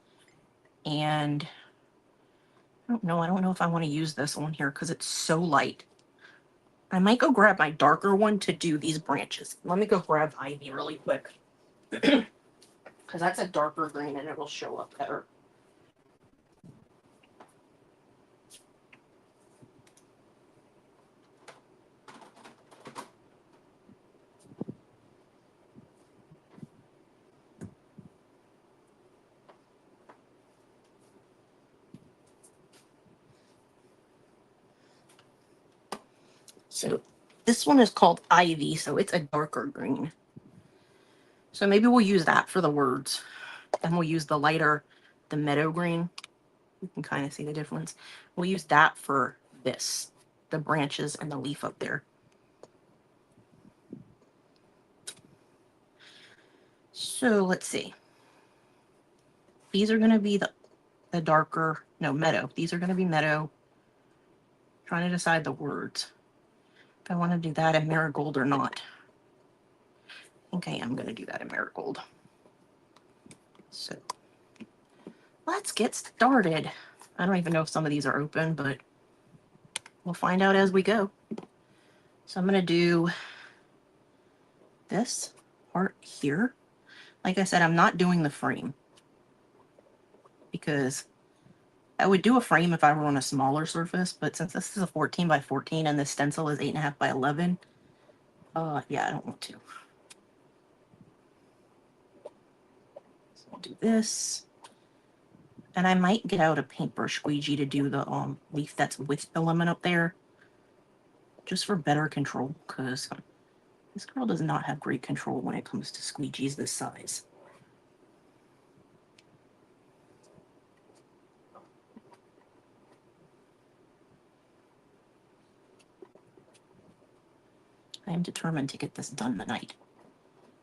and I don't know. I don't know if I want to use this one here because it's so light. I might go grab my darker one to do these branches. Let me go grab ivy really quick because that's a darker green and it will show up better. So this one is called ivy, so it's a darker green. So maybe we'll use that for the words. And we'll use the lighter, the meadow green. You can kind of see the difference. We'll use that for this, the branches and the leaf up there. So let's see. These are going to be the darker, no, meadow. These are going to be meadow. Trying to decide the words. If I want to do that in marigold or not. I think I am going to do that in marigold. So let's get started. I don't even know if some of these are open, but we'll find out as we go. So I'm going to do this part here. Like I said, I'm not doing the frame because I would do a frame if I were on a smaller surface, but since this is a 14 by 14 and the stencil is 8.5 by 11, yeah, I don't want to. So I'll do this. And I might get out a paintbrush squeegee to do the leaf that's with the lemon up there, just for better control, because this girl does not have great control when it comes to squeegees this size. I am determined to get this done tonight.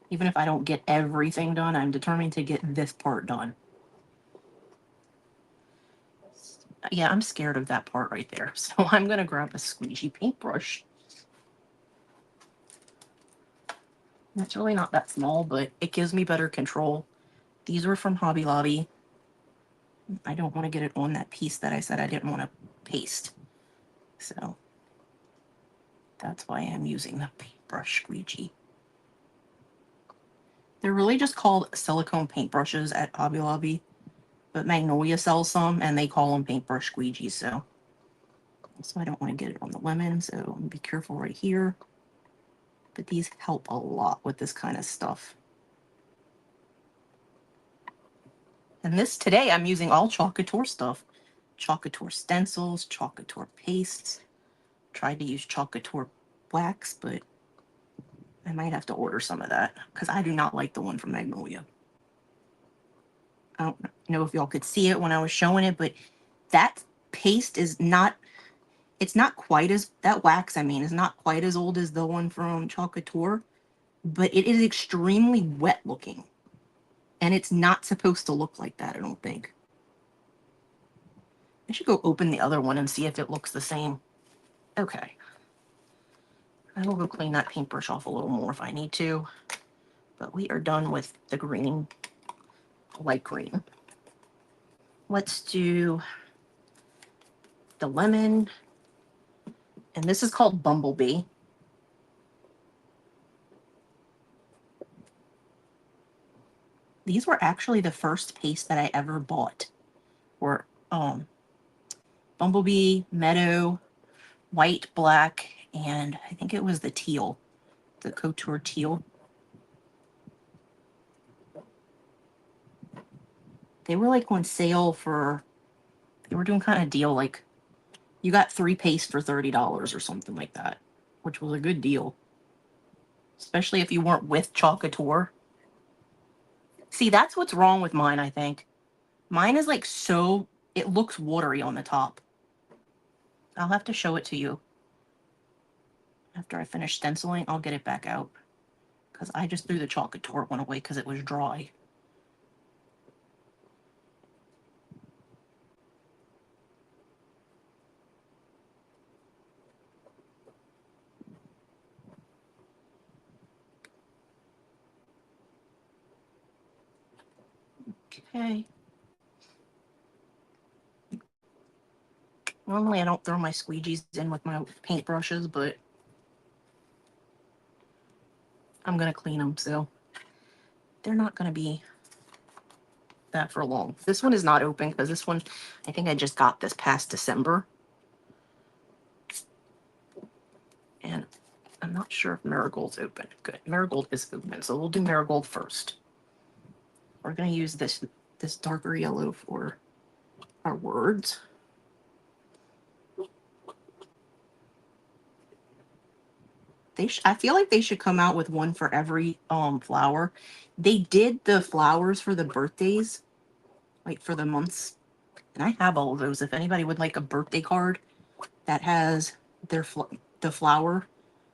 Even if I don't get everything done, I'm determined to get this part done. Yeah, I'm scared of that part right there. So I'm going to grab a squeegee paintbrush. It's really not that small, but it gives me better control. These were from Hobby Lobby. I don't want to get it on that piece that I said I didn't want to paste. So that's why I'm using the paintbrush squeegee. They're really just called silicone paintbrushes at Hobby Lobby, but Magnolia sells some and they call them paintbrush squeegees. So I don't want to get it on the lemon, so I'm gonna be careful right here. But these help a lot with this kind of stuff. And this today I'm using all Chalk Couture stuff. Chalk Couture stencils, Chalk Couture pastes. Tried to use Chalk Couture wax, but I might have to order some of that because I do not like the one from Magnolia. I don't know if y'all could see it when I was showing it, but that paste is not, it's not quite as, that wax, I mean, is not quite as old as the one from Chalk Couture, but it is extremely wet looking. And it's not supposed to look like that, I don't think. I should go open the other one and see if it looks the same. Okay. I will go clean that paintbrush off a little more if I need to. But we are done with the green, light green. Let's do the lemon. And this is called Bumblebee. These were actually the first paste that I ever bought. Were Bumblebee, Meadow, White, Black, and I think it was the teal, the Couture teal. They were like on sale for, they were doing kind of deal, like you got 3 pastes for $30 or something like that, which was a good deal. Especially if you weren't with Chalkator. See, that's what's wrong with mine, I think. Mine is like so, it looks watery on the top. I'll have to show it to you. After I finish stenciling, I'll get it back out. Because I just threw the Chalkator one away because it was dry. Okay. Normally I don't throw my squeegees in with my paintbrushes, but I'm going to clean them, so they're not going to be that for long. This one is not open because this one, I think I just got this past December. And I'm not sure if Marigold's open. Good, Marigold is open, so we'll do Marigold first. We're going to use this darker yellow for our words. I feel like they should come out with one for every flower. They did the flowers for the birthdays, like for the months, and I have all of those. If anybody would like a birthday card that has their the flower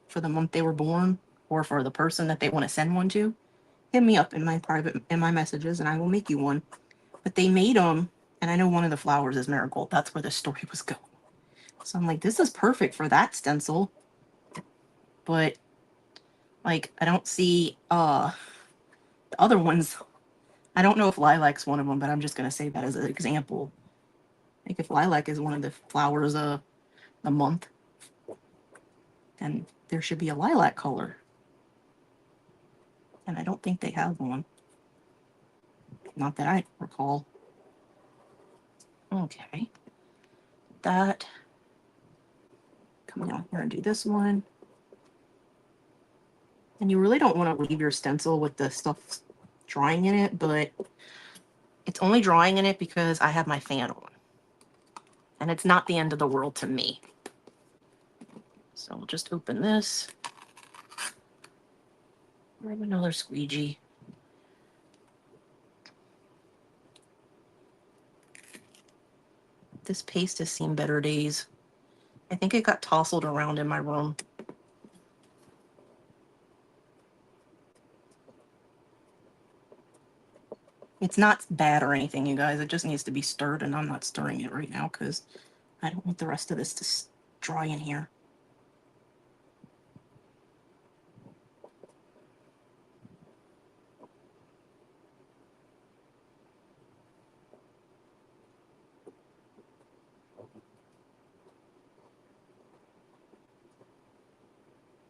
for the month they were born, or for the person that they want to send one to, hit me up in my messages, and I will make you one. But they made them, and I know one of the flowers is marigold. That's where the story was going. So I'm like, this is perfect for that stencil. But like, I don't see the other ones. I don't know if lilac's one of them, but I'm just gonna say that as an example. Like, if lilac is one of the flowers of the month, then there should be a lilac color. And I don't think they have one. Not that I recall. Okay. That. Come down here and do this one. And you really don't want to leave your stencil with the stuff drying in it, but it's only drying in it because I have my fan on. And it's not the end of the world to me. So we'll just open this. Grab another squeegee. This paste has seen better days. I think it got tousled around in my room. It's not bad or anything, you guys. It just needs to be stirred, and I'm not stirring it right now because I don't want the rest of this to dry in here.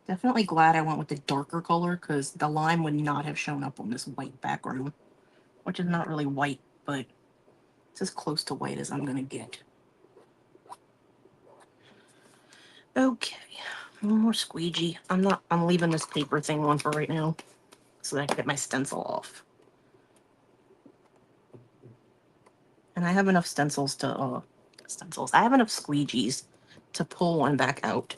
Definitely glad I went with the darker color because the lime would not have shown up on this white background, which is not really white, but it's as close to white as I'm going to get. Okay, one more squeegee. I'm leaving this paper thing on for right now so that I can get my stencil off. And I have enough stencils to, I have enough squeegees to pull one back out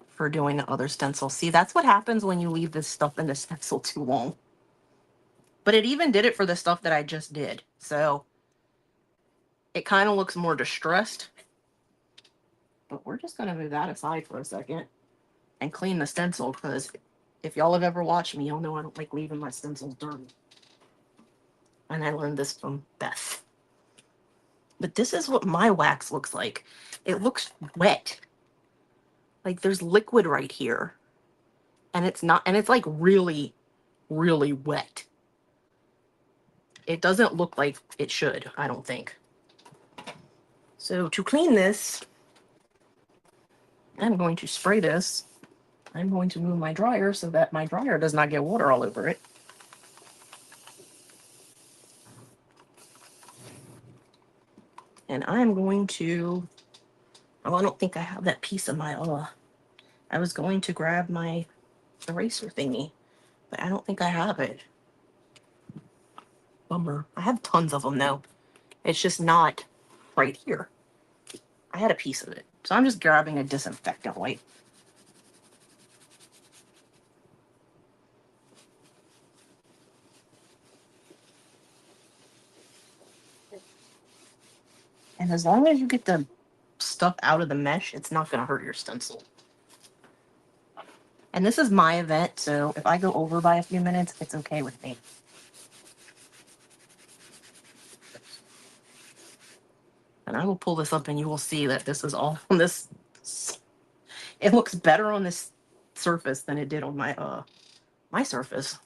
for doing the other stencil. See, that's what happens when you leave this stuff in the stencil too long. But it even did it for the stuff that I just did. So it kind of looks more distressed. But we're just going to move that aside for a second and clean the stencil, because if y'all have ever watched me, y'all know I don't like leaving my stencils dirty. And I learned this from Beth. But this is what my wax looks like. It looks wet. Like there's liquid right here. And it's not, and it's like really, really wet. It doesn't look like it should, I don't think. So to clean this, I'm going to spray this. I'm going to move my dryer so that my dryer does not get water all over it. And I'm going to, oh, I don't think I have that piece of my, I was going to grab my eraser thingy, but I don't think I have it. Bummer. I have tons of them though. It's just not right here. I had a piece of it. So I'm just grabbing a disinfectant wipe. And as long as you get the stuff out of the mesh, it's not going to hurt your stencil. And this is my event, so if I go over by a few minutes, it's okay with me. And I will pull this up and you will see that this is all on this. It looks better on this surface than it did on my surface.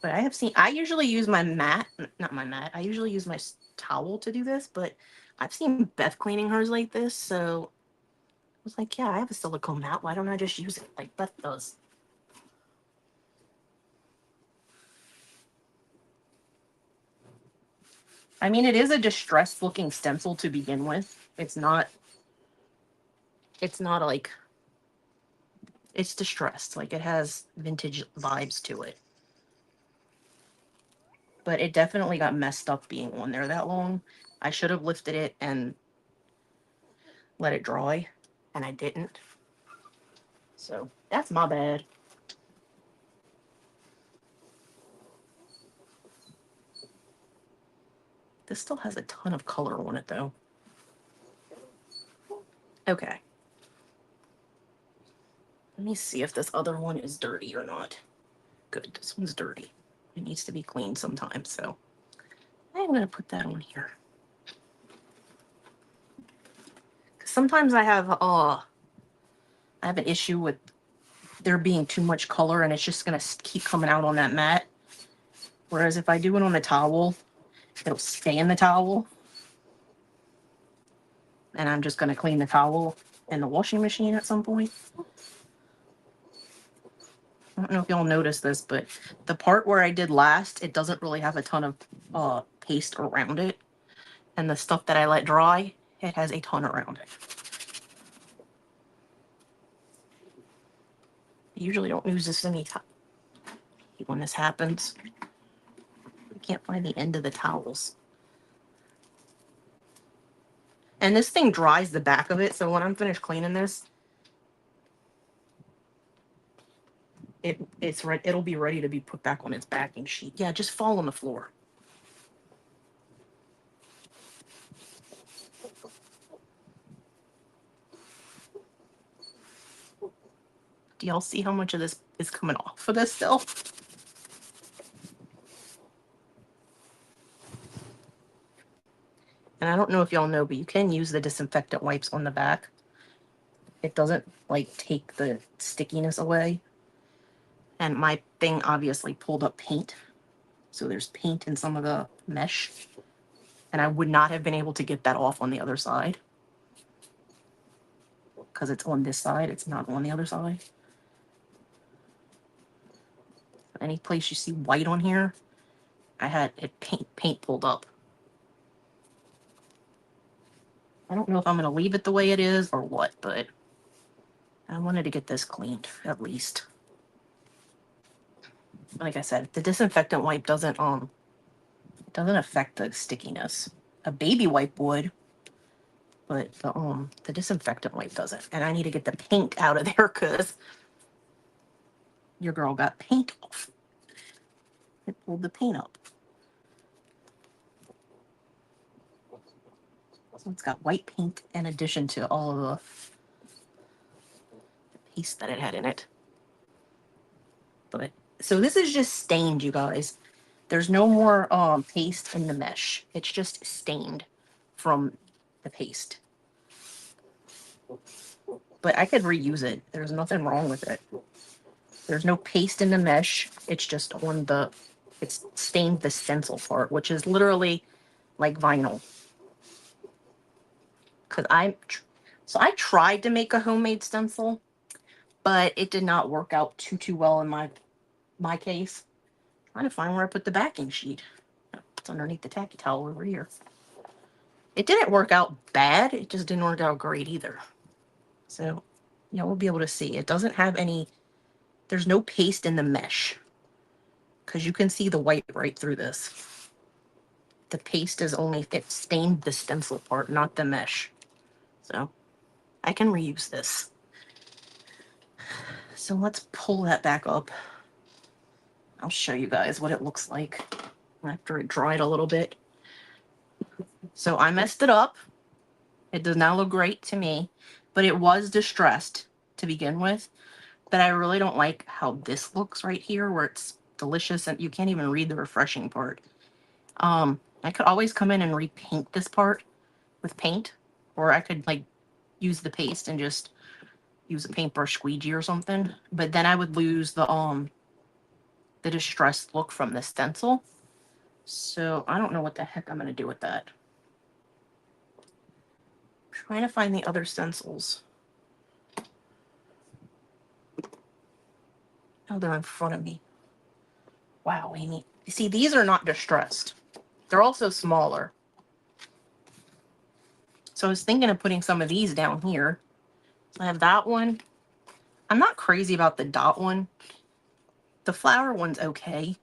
But I have seen, I usually use my mat, not my mat, I usually use my towel to do this, but I've seen Beth cleaning hers like this, so I was like, yeah, I have a silicone mat, why don't I just use it like Beth does? I mean, it is a distressed looking stencil to begin with. It's not like, it's distressed. Like, it has vintage vibes to it. But it definitely got messed up being on there that long. I should have lifted it and let it dry, and I didn't. So that's my bad. This still has a ton of color on it, though. Okay. Let me see if this other one is dirty or not. Good, this one's dirty. It needs to be cleaned sometimes, so I'm going to put that on here. Sometimes I have an issue with there being too much color and it's just going to keep coming out on that mat. Whereas if I do it on the towel, it'll stay in the towel. And I'm just going to clean the towel in the washing machine at some point. I don't know if y'all noticed this, but the part where I did last, it doesn't really have a ton of paste around it. And the stuff that I let dry, it has a ton around it. I usually don't use this anytime when this happens. I can't find the end of the towels. And this thing dries the back of it, so when I'm finished cleaning this, it'll be ready to be put back on its backing sheet. Yeah, just fall on the floor. Do y'all see how much of this is coming off of this still? And I don't know if y'all know, but you can use the disinfectant wipes on the back. It doesn't, like, take the stickiness away. And my thing obviously pulled up paint. So there's paint in some of the mesh. And I would not have been able to get that off on the other side. Because it's on this side, it's not on the other side. Any place you see white on here, I had it paint pulled up. I don't know if I'm going to leave it the way it is or what, but I wanted to get this cleaned at least. Like I said, the disinfectant wipe doesn't affect the stickiness. A baby wipe would, but the disinfectant wipe doesn't. And I need to get the paint out of there because your girl got paint off. It pulled the paint up. So it's got white paint in addition to all of the paste that it had in it. But so this is just stained, you guys. There's no more paste in the mesh. It's just stained from the paste. But I could reuse it. There's nothing wrong with it. There's no paste in the mesh. It's just on it's stained the stencil part, which is literally like vinyl. So I tried to make a homemade stencil, but it did not work out too well in my case. I'm trying to find where I put the backing sheet. It's underneath the tacky towel over here. It didn't work out bad. It just didn't work out great either. So, we'll be able to see. It doesn't have any, there's no paste in the mesh. because you can see the white right through this. The paste is only, it stained the stencil part, not the mesh. So I can reuse this. So let's pull that back up. I'll show you guys what it looks like after it dried a little bit. So I messed it up. It does not look great to me, but it was distressed to begin with. But I really don't like how this looks right here, where it's delicious and you can't even read the refreshing part. I could always come in and repaint this part with paint, or I could like use the paste and just use a paintbrush squeegee or something. But then I would lose the distressed look from the stencil. So I don't know what the heck I'm gonna do with that. I'm trying to find the other stencils. Oh, they're in front of me. Wow, Amy. You see, these are not distressed. They're also smaller. So I was thinking of putting some of these down here. So I have that one. I'm not crazy about the dot one. The flower one's okay.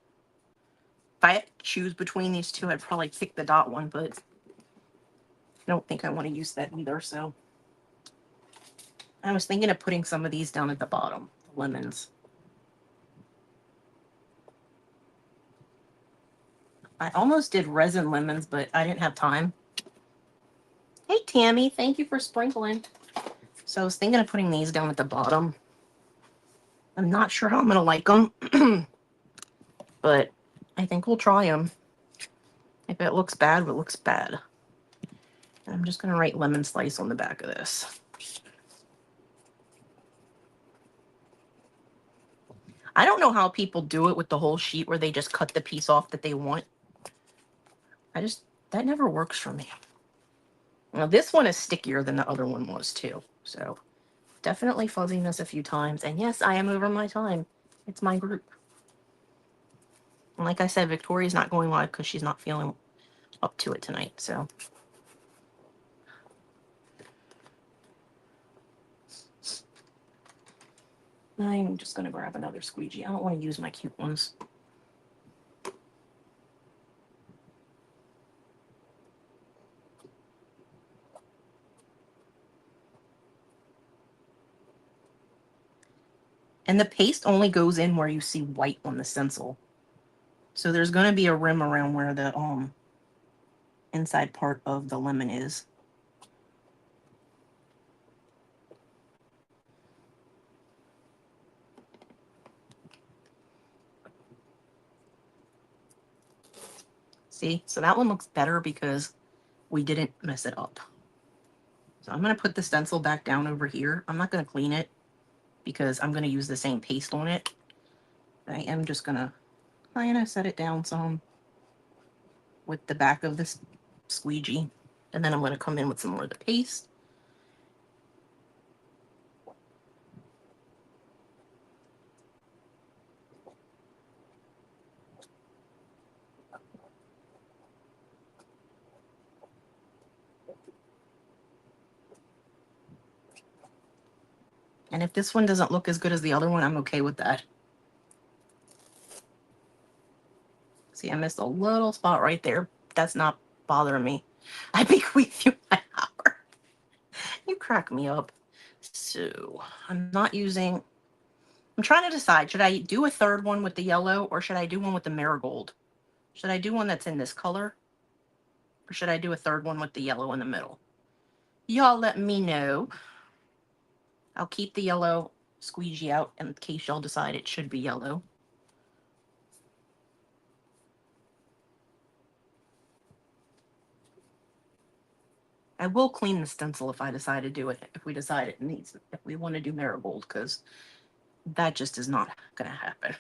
If I had to choose between these two, I'd probably pick the dot one, but I don't think I want to use that either, so. I was thinking of putting some of these down at the bottom, the lemons. I almost did resin lemons, but I didn't have time. Hey, Tammy, thank you for sprinkling. So I was thinking of putting these down at the bottom. I'm not sure how I'm going to like them, but I think we'll try them. If it looks bad, it looks bad. And I'm just going to write lemon slice on the back of this. I don't know how people do it with the whole sheet where they just cut the piece off that they want. That never works for me. Now this one is stickier than the other one was too. So definitely fuzziness a few times. And yes, I am over my time. It's my group. And like I said, Victoria's not going live because she's not feeling up to it tonight. So I'm just going to grab another squeegee. I don't want to use my cute ones. And the paste only goes in where you see white on the stencil. So there's going to be a rim around where the inside part of the lemon is. See, so that one looks better because we didn't mess it up. So I'm going to put the stencil back down over here. I'm not going to clean it because I'm going to use the same paste on it. I am just going to kind of set it down some with the back of this squeegee. And then I'm going to come in with some more of the paste. And if this one doesn't look as good as the other one, I'm okay with that. See, I missed a little spot right there. That's not bothering me. I bequeath you my hour. You crack me up. So I'm not using... I'm trying to decide, should I do a third one with the yellow or should I do one with the marigold? Should I do one that's in this color? Or should I do a third one with the yellow in the middle? Y'all let me know. I'll keep the yellow squeegee out in case y'all decide it should be yellow. I will clean the stencil if I decide to do it, if we decide it needs, if we want to do marigold, because that just is not going to happen.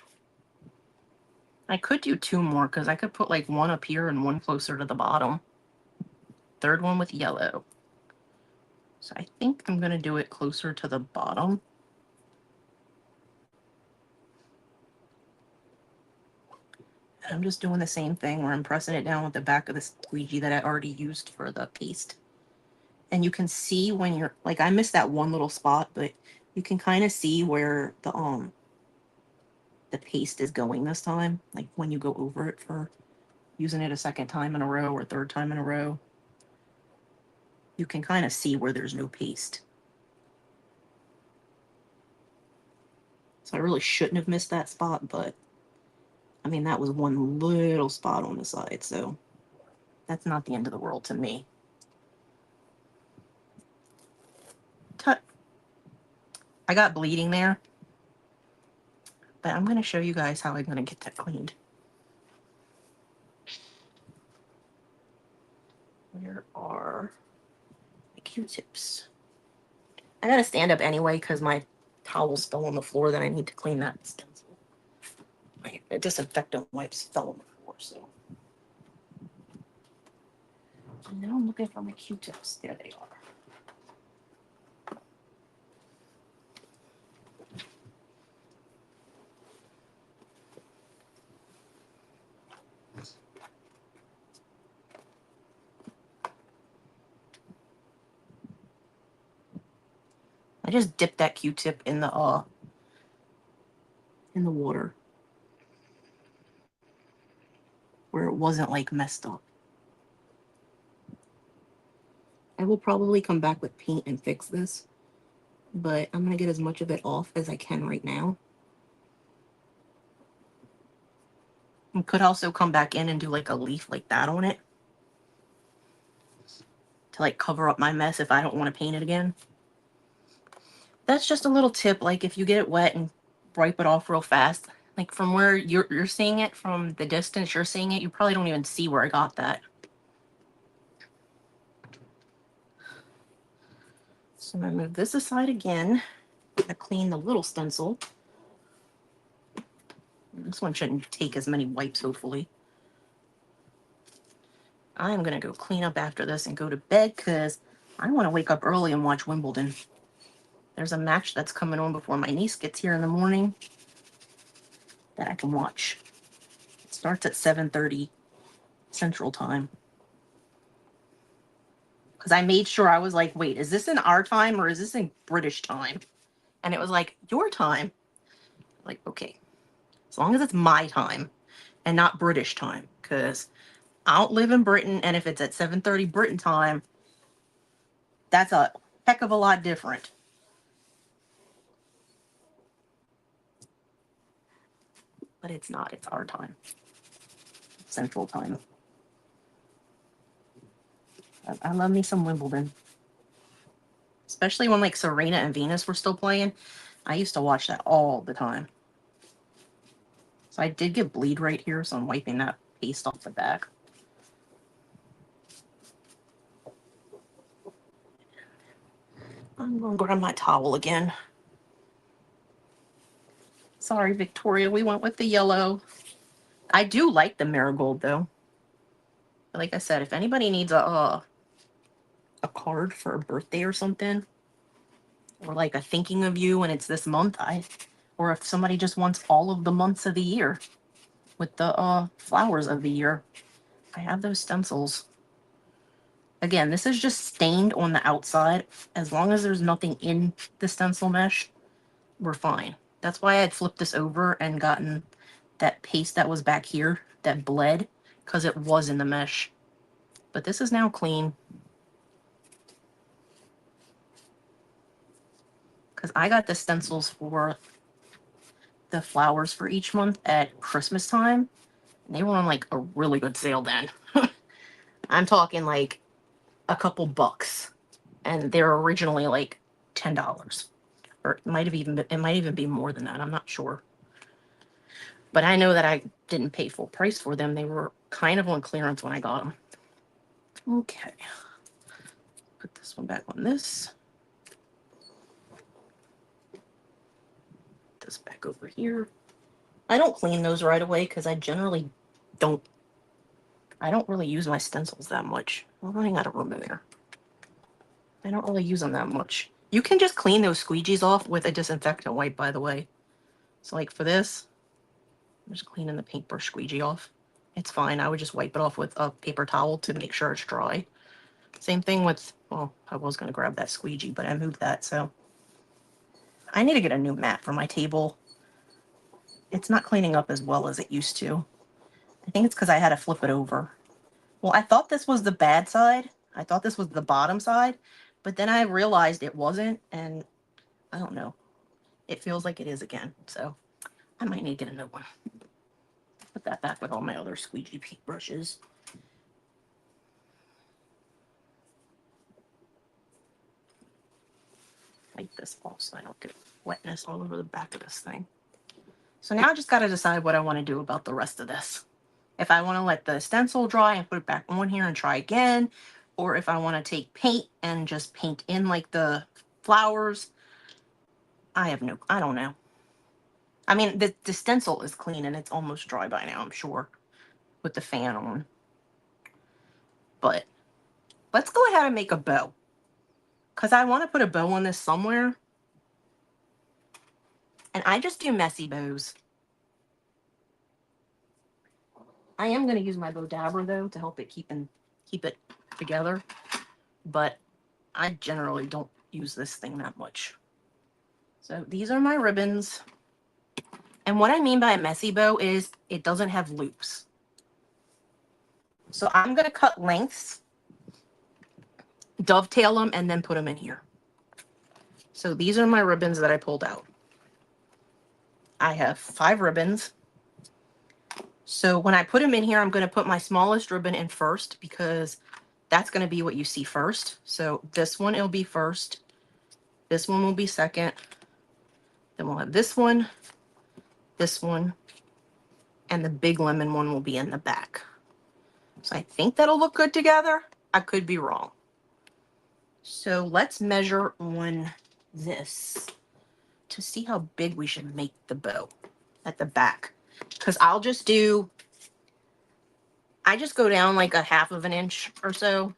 I could do two more, because I could put like one up here and one closer to the bottom. Third one with yellow. So I think I'm going to do it closer to the bottom. I'm just doing the same thing where I'm pressing it down with the back of the squeegee that I already used for the paste. And you can see when you're, like, I missed that one little spot, but you can kind of see where the the paste is going this time. Like when you go over it for using it a second time in a row or third time in a row, you can kind of see where there's no paste. So I really shouldn't have missed that spot, but I mean, that was one little spot on the side, so that's not the end of the world to me. Tut. I got bleeding there, but I'm going to show you guys how I'm going to get that cleaned. Where are the Q-tips? I got to stand up anyway because my towel's fell on the floor that I need to clean that stencil. My disinfectant wipes fell on the floor, so. And now I'm looking for my Q-tips. There they are. I just dipped that Q-tip in the water where it wasn't like messed up. I will probably come back with paint and fix this, but I'm gonna get as much of it off as I can right now. I could also come back in and do like a leaf like that on it to like cover up my mess if I don't want to paint it again. That's just a little tip, like if you get it wet and wipe it off real fast, like from where you're seeing it, from the distance you're seeing it, you probably don't even see where I got that. So I'm gonna move this aside again. I'm gonna clean the little stencil. This one shouldn't take as many wipes, hopefully. I'm gonna go clean up after this and go to bed because I want to wake up early and watch Wimbledon. There's a match that's coming on before my niece gets here in the morning that I can watch. It starts at 7:30 Central Time. Because I made sure, I was like, wait, is this in our time or is this in British time? And it was like, your time. Like, okay, as long as it's my time and not British time, because I don't live in Britain, and if it's at 7:30 Britain time, that's a heck of a lot different. But it's not, it's our time. Central time. I love me some Wimbledon. Especially when like Serena and Venus were still playing. I used to watch that all the time. So I did get bleed right here, so I'm wiping that paste off the back. I'm going to grab my towel again. Sorry, Victoria, we went with the yellow. I do like the marigold, though. Like I said, if anybody needs a card for a birthday or something, or like a thinking of you and it's this month, or if somebody just wants all of the months of the year with the flowers of the year, I have those stencils. Again, this is just stained on the outside. As long as there's nothing in the stencil mesh, we're fine. That's why I had flipped this over and gotten that paste that was back here that bled, because it was in the mesh. But this is now clean. Because I got the stencils for the flowers for each month at Christmas time. And they were on like a really good sale then. I'm talking like a couple bucks. And they're originally like $10. Or it might even be more than that. I'm not sure. But I know that I didn't pay full price for them. They were kind of on clearance when I got them. Okay. Put this one back on this. Put this back over here. I don't clean those right away because I generally don't. I don't really use my stencils that much. I'm running out of room in there. I don't really use them that much. You can just clean those squeegees off with a disinfectant wipe, by the way. So like for this, I'm just cleaning the paintbrush squeegee off. It's fine. I would just wipe it off with a paper towel to make sure it's dry. Same thing with, well, I was going to grab that squeegee, but I moved that, so. I need to get a new mat for my table. It's not cleaning up as well as it used to. I think it's because I had to flip it over. Well, I thought this was the bad side. I thought this was the bottom side, but then I realized it wasn't, and I don't know. It feels like it is again, so I might need to get a new one. Put that back with all my other squeegee paintbrushes. Wipe this off so I don't get wetness all over the back of this thing. So now I just got to decide what I want to do about the rest of this. If I want to let the stencil dry and put it back on here and try again, or if I want to take paint and just paint in like the flowers. I don't know. I mean, the stencil is clean and it's almost dry by now, I'm sure, with the fan on. But let's go ahead and make a bow, because I want to put a bow on this somewhere. And I just do messy bows. I am going to use my bow dabber, though, to help it keep it together. But I generally don't use this thing that much. So these are my ribbons. And what I mean by a messy bow is it doesn't have loops. So I'm going to cut lengths, dovetail them, and then put them in here. So these are my ribbons that I pulled out. I have 5 ribbons. So when I put them in here, I'm going to put my smallest ribbon in first, because that's going to be what you see first. So this one, it'll be first. This one will be second. Then we'll have this one, and the big lemon one will be in the back. So I think that'll look good together. I could be wrong. So let's measure on this to see how big we should make the bow at the back. Because I just go down like a 1/2 inch or so.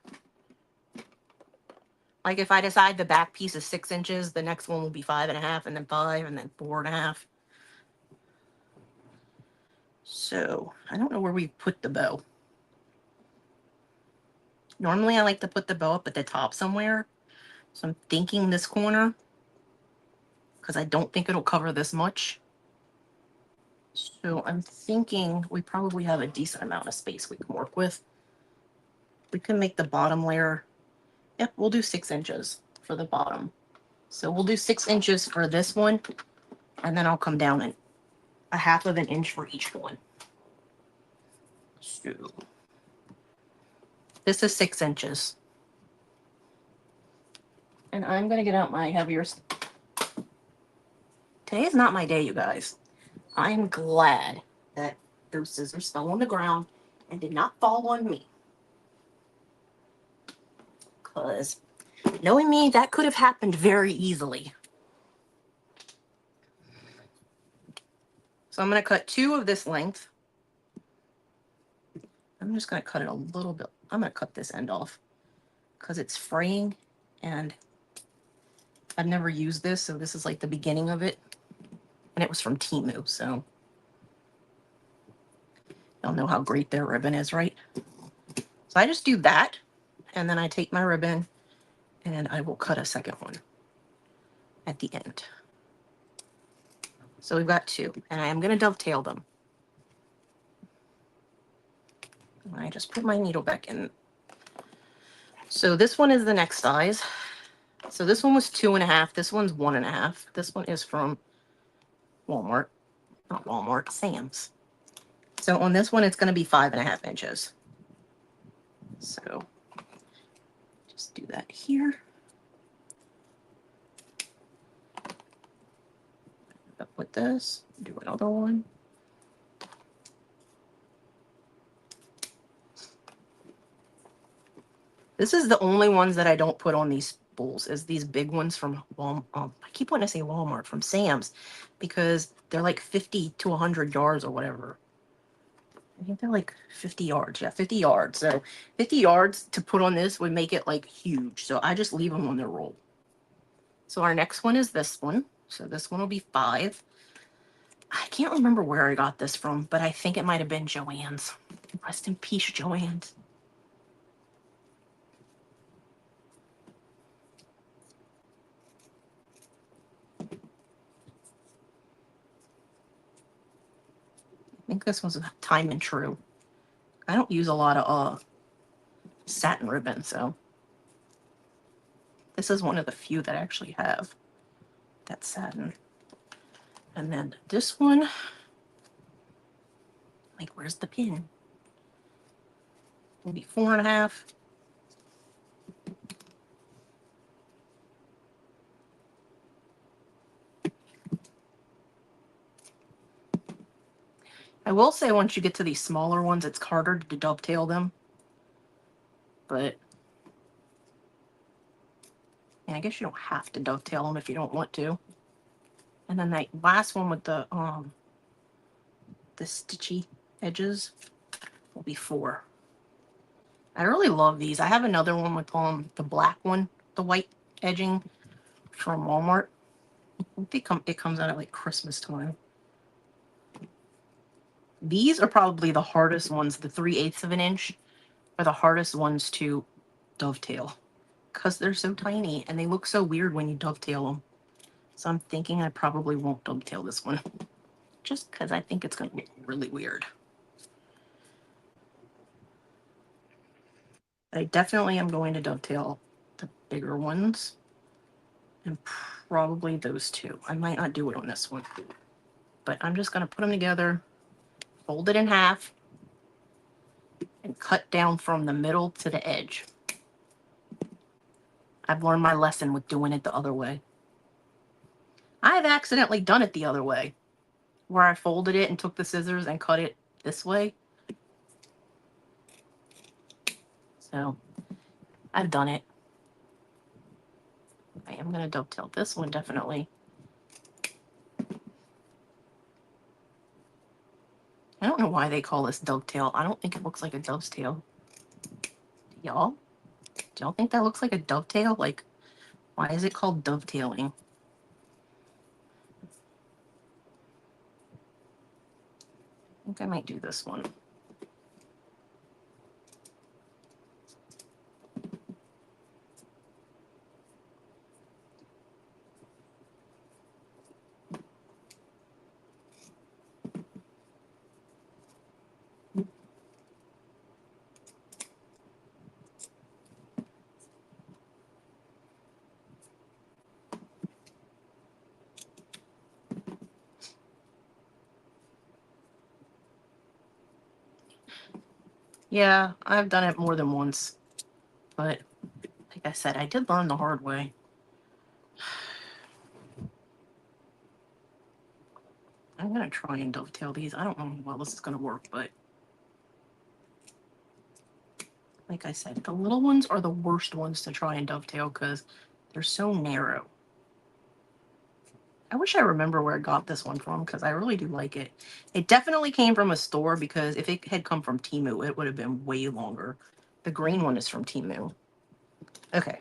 Like if I decide the back piece is 6 inches, the next one will be 5.5, and then 5, and then 4.5. So I don't know where we put the bow. Normally I like to put the bow up at the top somewhere. So I'm thinking this corner, because I don't think it'll cover this much. So I'm thinking we probably have a decent amount of space we can work with. We can make the bottom layer. Yep, we'll do 6 inches for the bottom. So we'll do 6 inches for this one, and then I'll come down a 1/2 inch for each one. So this is 6 inches. And I'm going to get out my heavier. Today is not my day, you guys. I'm glad that those scissors fell on the ground and did not fall on me. Because knowing me, that could have happened very easily. So I'm going to cut 2 of this length. I'm just going to cut it a little bit. I'm going to cut this end off because it's fraying, and I've never used this, so this is like the beginning of it. And it was from Temu, so y'all know how great their ribbon is, right? So I just do that, and then I take my ribbon and I will cut a second one at the end. So we've got 2, and I am going to dovetail them. I just put my needle back in. So this one is the next size. So this one was 2.5. This one's 1.5. This one is from Walmart. Not Walmart, Sam's. So on this one, it's going to be 5.5 inches. So just do that here. Up with this. Do another one. This is the only ones that I don't put on these spools, is these big ones from Walmart. I keep wanting to say Walmart, from Sam's, because they're like 50 to 100 yards or whatever. I think they're like 50 yards. Yeah, 50 yards. So 50 yards to put on this would make it like huge. So I just leave them on their roll. So our next one is this one. So this one will be 5. I can't remember where I got this from, but I think it might have been Joann's. Rest in peace, Joann's. think this one's Time and True. I don't use a lot of satin ribbon, so this is one of the few that I actually have that satin. And then this one, like, where's the pin? Maybe 4.5. I will say once you get to these smaller ones, it's harder to dovetail them. But yeah, I guess you don't have to dovetail them if you don't want to. And then that last one with the stitchy edges will be 4. I really love these. I have another one with the black one, the white edging from Walmart. I think it comes out at like Christmas time. These are probably the hardest ones. The 3/8 of an inch are the hardest ones to dovetail because they're so tiny and they look so weird when you dovetail them. So I'm thinking I probably won't dovetail this one just because I think it's going to look really weird. I definitely am going to dovetail the bigger ones and probably those two. I might not do it on this one, but I'm just going to put them together, fold it in half, and cut down from the middle to the edge. I've learned my lesson with doing it the other way. I've accidentally done it the other way, where I folded it and took the scissors and cut it this way. So I've done it. I am going to dovetail this one definitely. I don't know why they call this dovetail. I don't think it looks like a dove's tail. Y'all? Do y'all think that looks like a dovetail? Like, why is it called dovetailing? I think I might do this one. Yeah, I've done it more than once, but like I said, I did learn the hard way. I'm going to try and dovetail these. I don't know how well this is going to work, but like I said, the little ones are the worst ones to try and dovetail because they're so narrow. I wish I remember where I got this one from because I really do like it. It definitely came from a store because if it had come from Temu, it would have been way longer. The green one is from Temu. Okay.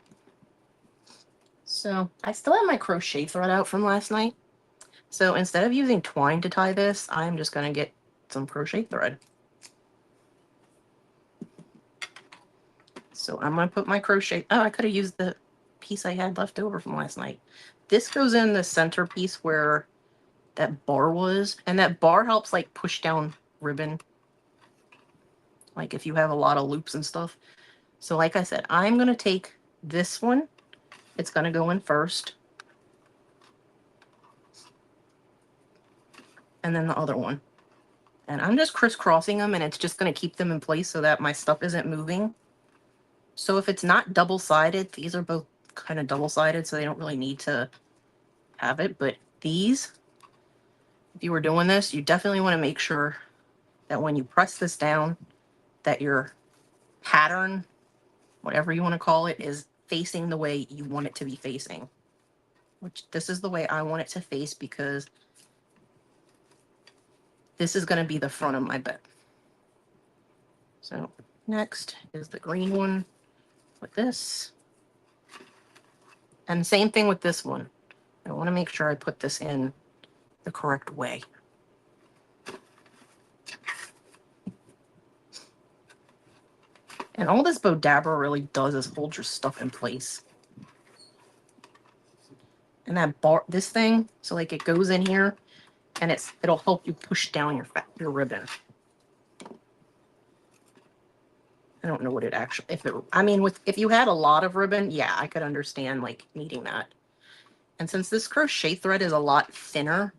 So I still have my crochet thread out from last night. So instead of using twine to tie this, I'm just going to get some crochet thread. So I'm going to put my crochet... Oh, I could have used the piece I had left over from last night. This goes in the center piece where that bar was. And that bar helps like push down ribbon. Like if you have a lot of loops and stuff. So like I said, I'm going to take this one. It's going to go in first. And then the other one. And I'm just crisscrossing them and it's just going to keep them in place so that my stuff isn't moving. So if it's not double-sided, these are both kind of double-sided, so they don't really need to have it. But these, if you were doing this, you definitely want to make sure that when you press this down, that your pattern, whatever you want to call it, is facing the way you want it to be facing. Which this is the way I want it to face because this is going to be the front of my bed. So next is the green one with this. And same thing with this one. I want to make sure I put this in the correct way. And all this Bow Dabber really does is hold your stuff in place. And that bar, this thing, so like it goes in here, and it'll help you push down your ribbon. I don't know what it actually, I mean, if you had a lot of ribbon, yeah, I could understand like needing that. And since this crochet thread is a lot thinner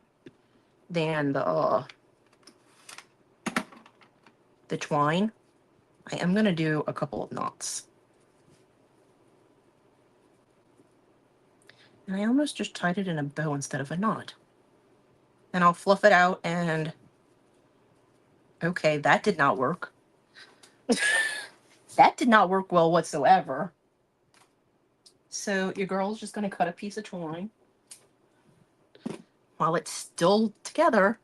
than the twine, I am going to do a couple of knots. And I almost just tied it in a bow instead of a knot. And I'll fluff it out and... Okay, that did not work. That did not work well whatsoever. So your girl's just going to cut a piece of twine while it's still together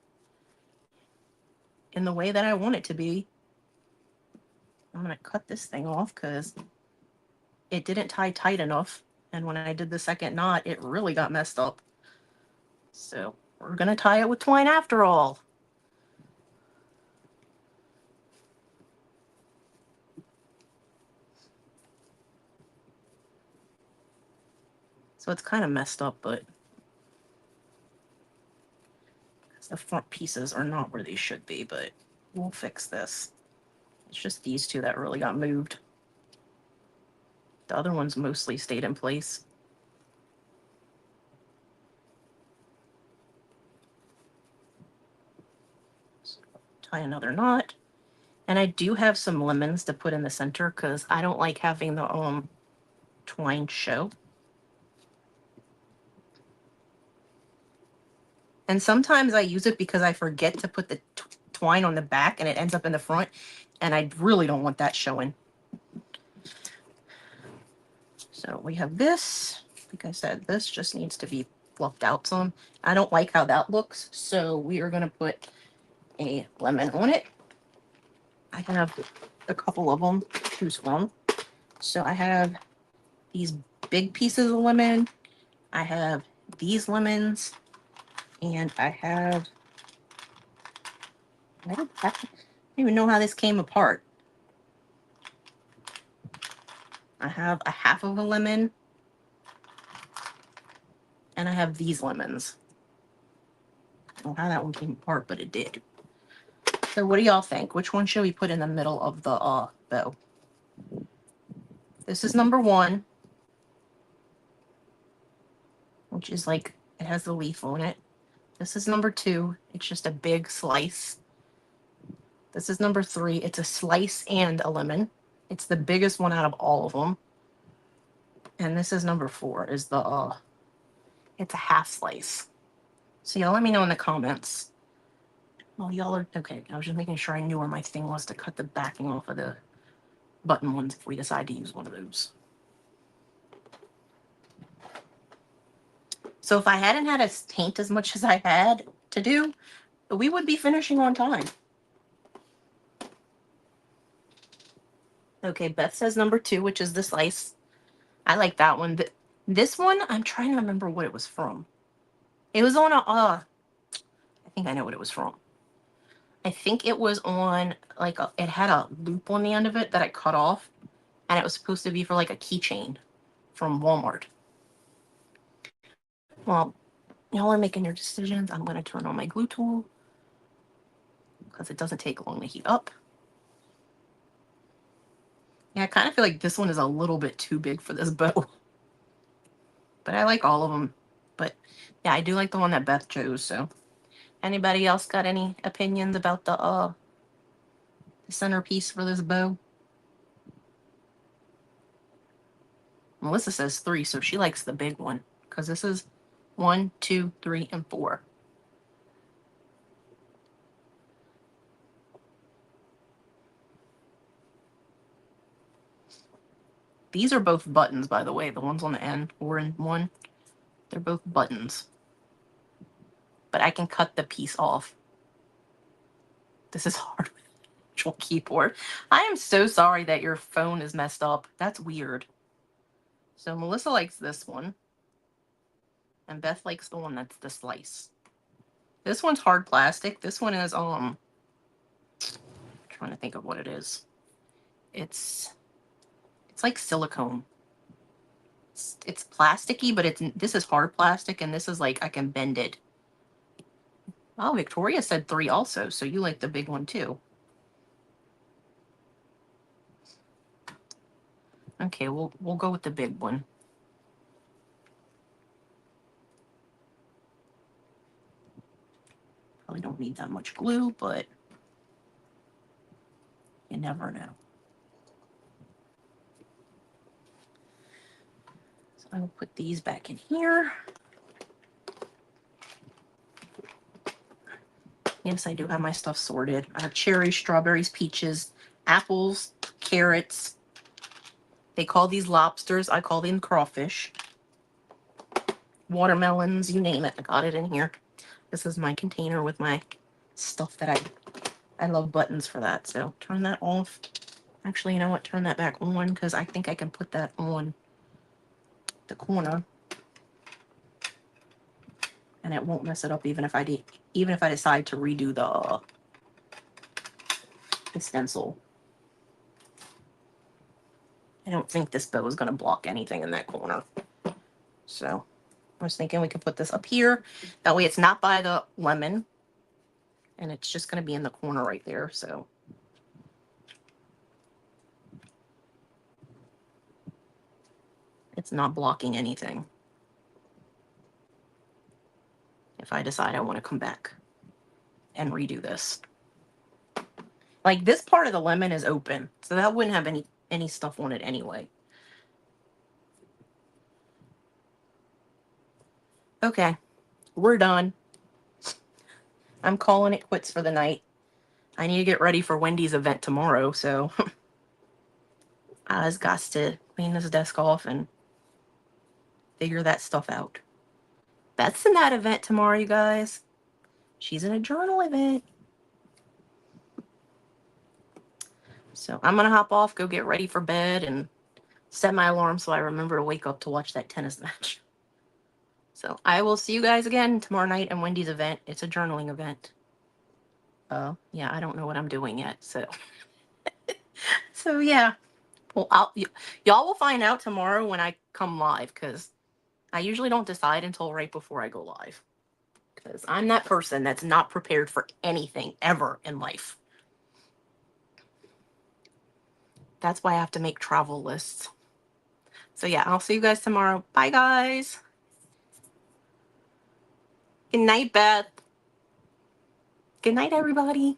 in the way that I want it to be. I'm going to cut this thing off because it didn't tie tight enough. And when I did the second knot, it really got messed up. So we're going to tie it with twine after all. So it's kind of messed up, but the front pieces are not where they should be, but we'll fix this. It's just these two that really got moved. The other ones mostly stayed in place. So tie another knot. And I do have some lemons to put in the center because I don't like having the twine show. And sometimes I use it because I forget to put the twine on the back and it ends up in the front. And I really don't want that showing. So we have this. Like I said, this just needs to be fluffed out some. I don't like how that looks. So we are going to put a lemon on it. I have a couple of them to choose from. So I have these big pieces of lemon. I have these lemons. And I have... I don't even know how this came apart. I have a half of a lemon. And I have these lemons. I don't know how that one came apart, but it did. So what do y'all think? Which one should we put in the middle of the bow? This is number 1. Which is like, it has the leaf on it. This is number 2. It's just a big slice. This is number 3. It's a slice and a lemon. It's the biggest one out of all of them. And this is number 4, is the, it's a half slice. So y'all let me know in the comments. Well, y'all are, okay, I was just making sure I knew where my thing was to cut the backing off of the button ones if we decide to use one of those. So if I hadn't had to paint as much as I had to do, we would be finishing on time. Okay, Beth says number 2, which is the slice. I like that one. This one, I'm trying to remember what it was from. It was on a, I think I know what it was from. I think it was on, like, it had a loop on the end of it that I cut off. And it was supposed to be for, like, a keychain from Walmart. Well, y'all are making your decisions. I'm going to turn on my glue tool because it doesn't take long to heat up. Yeah, I kind of feel like this one is a little bit too big for this bow. But I like all of them. But yeah, I do like the one that Beth chose. So anybody else got any opinions about the centerpiece for this bow? Melissa says 3, so she likes the big one. Because this is 1, 2, 3, and 4. These are both buttons, by the way. The ones on the end, 4 and 1. They're both buttons. But I can cut the piece off. This is hard with an actual keyboard. I am so sorry that your phone is messed up. That's weird. So Melissa likes this one. And Beth likes the one that's the slice. This one's hard plastic. This one is, I'm trying to think of what it is. It's like silicone. It's plasticky, but this is hard plastic, and this is like, I can bend it. Oh, Victoria said 3 also, so you like the big one too. Okay, we'll go with the big one. Probably don't need that much glue, but you never know. So I will put these back in here. Yes, I do have my stuff sorted. I have cherries, strawberries, peaches, apples, carrots. They call these lobsters. I call them crawfish. Watermelons, you name it. I got it in here. This is my container with my stuff that I love buttons for that. So turn that off. Actually, you know what? Turn that back on because I think I can put that on the corner. And it won't mess it up even if I decide to redo the stencil. I don't think this bow is going to block anything in that corner. So I was thinking we could put this up here. That way it's not by the lemon. And it's just going to be in the corner right there. So it's not blocking anything. If I decide I want to come back and redo this. Like this part of the lemon is open. So that wouldn't have any stuff on it anyway. Okay, we're done. I'm calling it quits for the night. I need to get ready for Wendy's event tomorrow, so I just got to clean this desk off and figure that stuff out. Beth's in that event tomorrow, you guys. She's in a journal event. So I'm going to hop off, go get ready for bed, and set my alarm so I remember to wake up to watch that tennis match. So I will see you guys again tomorrow night at Wendy's event. It's a journaling event. Yeah, I don't know what I'm doing yet, so. So yeah. Well, y'all will find out tomorrow when I come live, because I usually don't decide until right before I go live. Because I'm that person that's not prepared for anything ever in life. That's why I have to make travel lists. So yeah, I'll see you guys tomorrow. Bye, guys. Good night, Beth. Good night, everybody.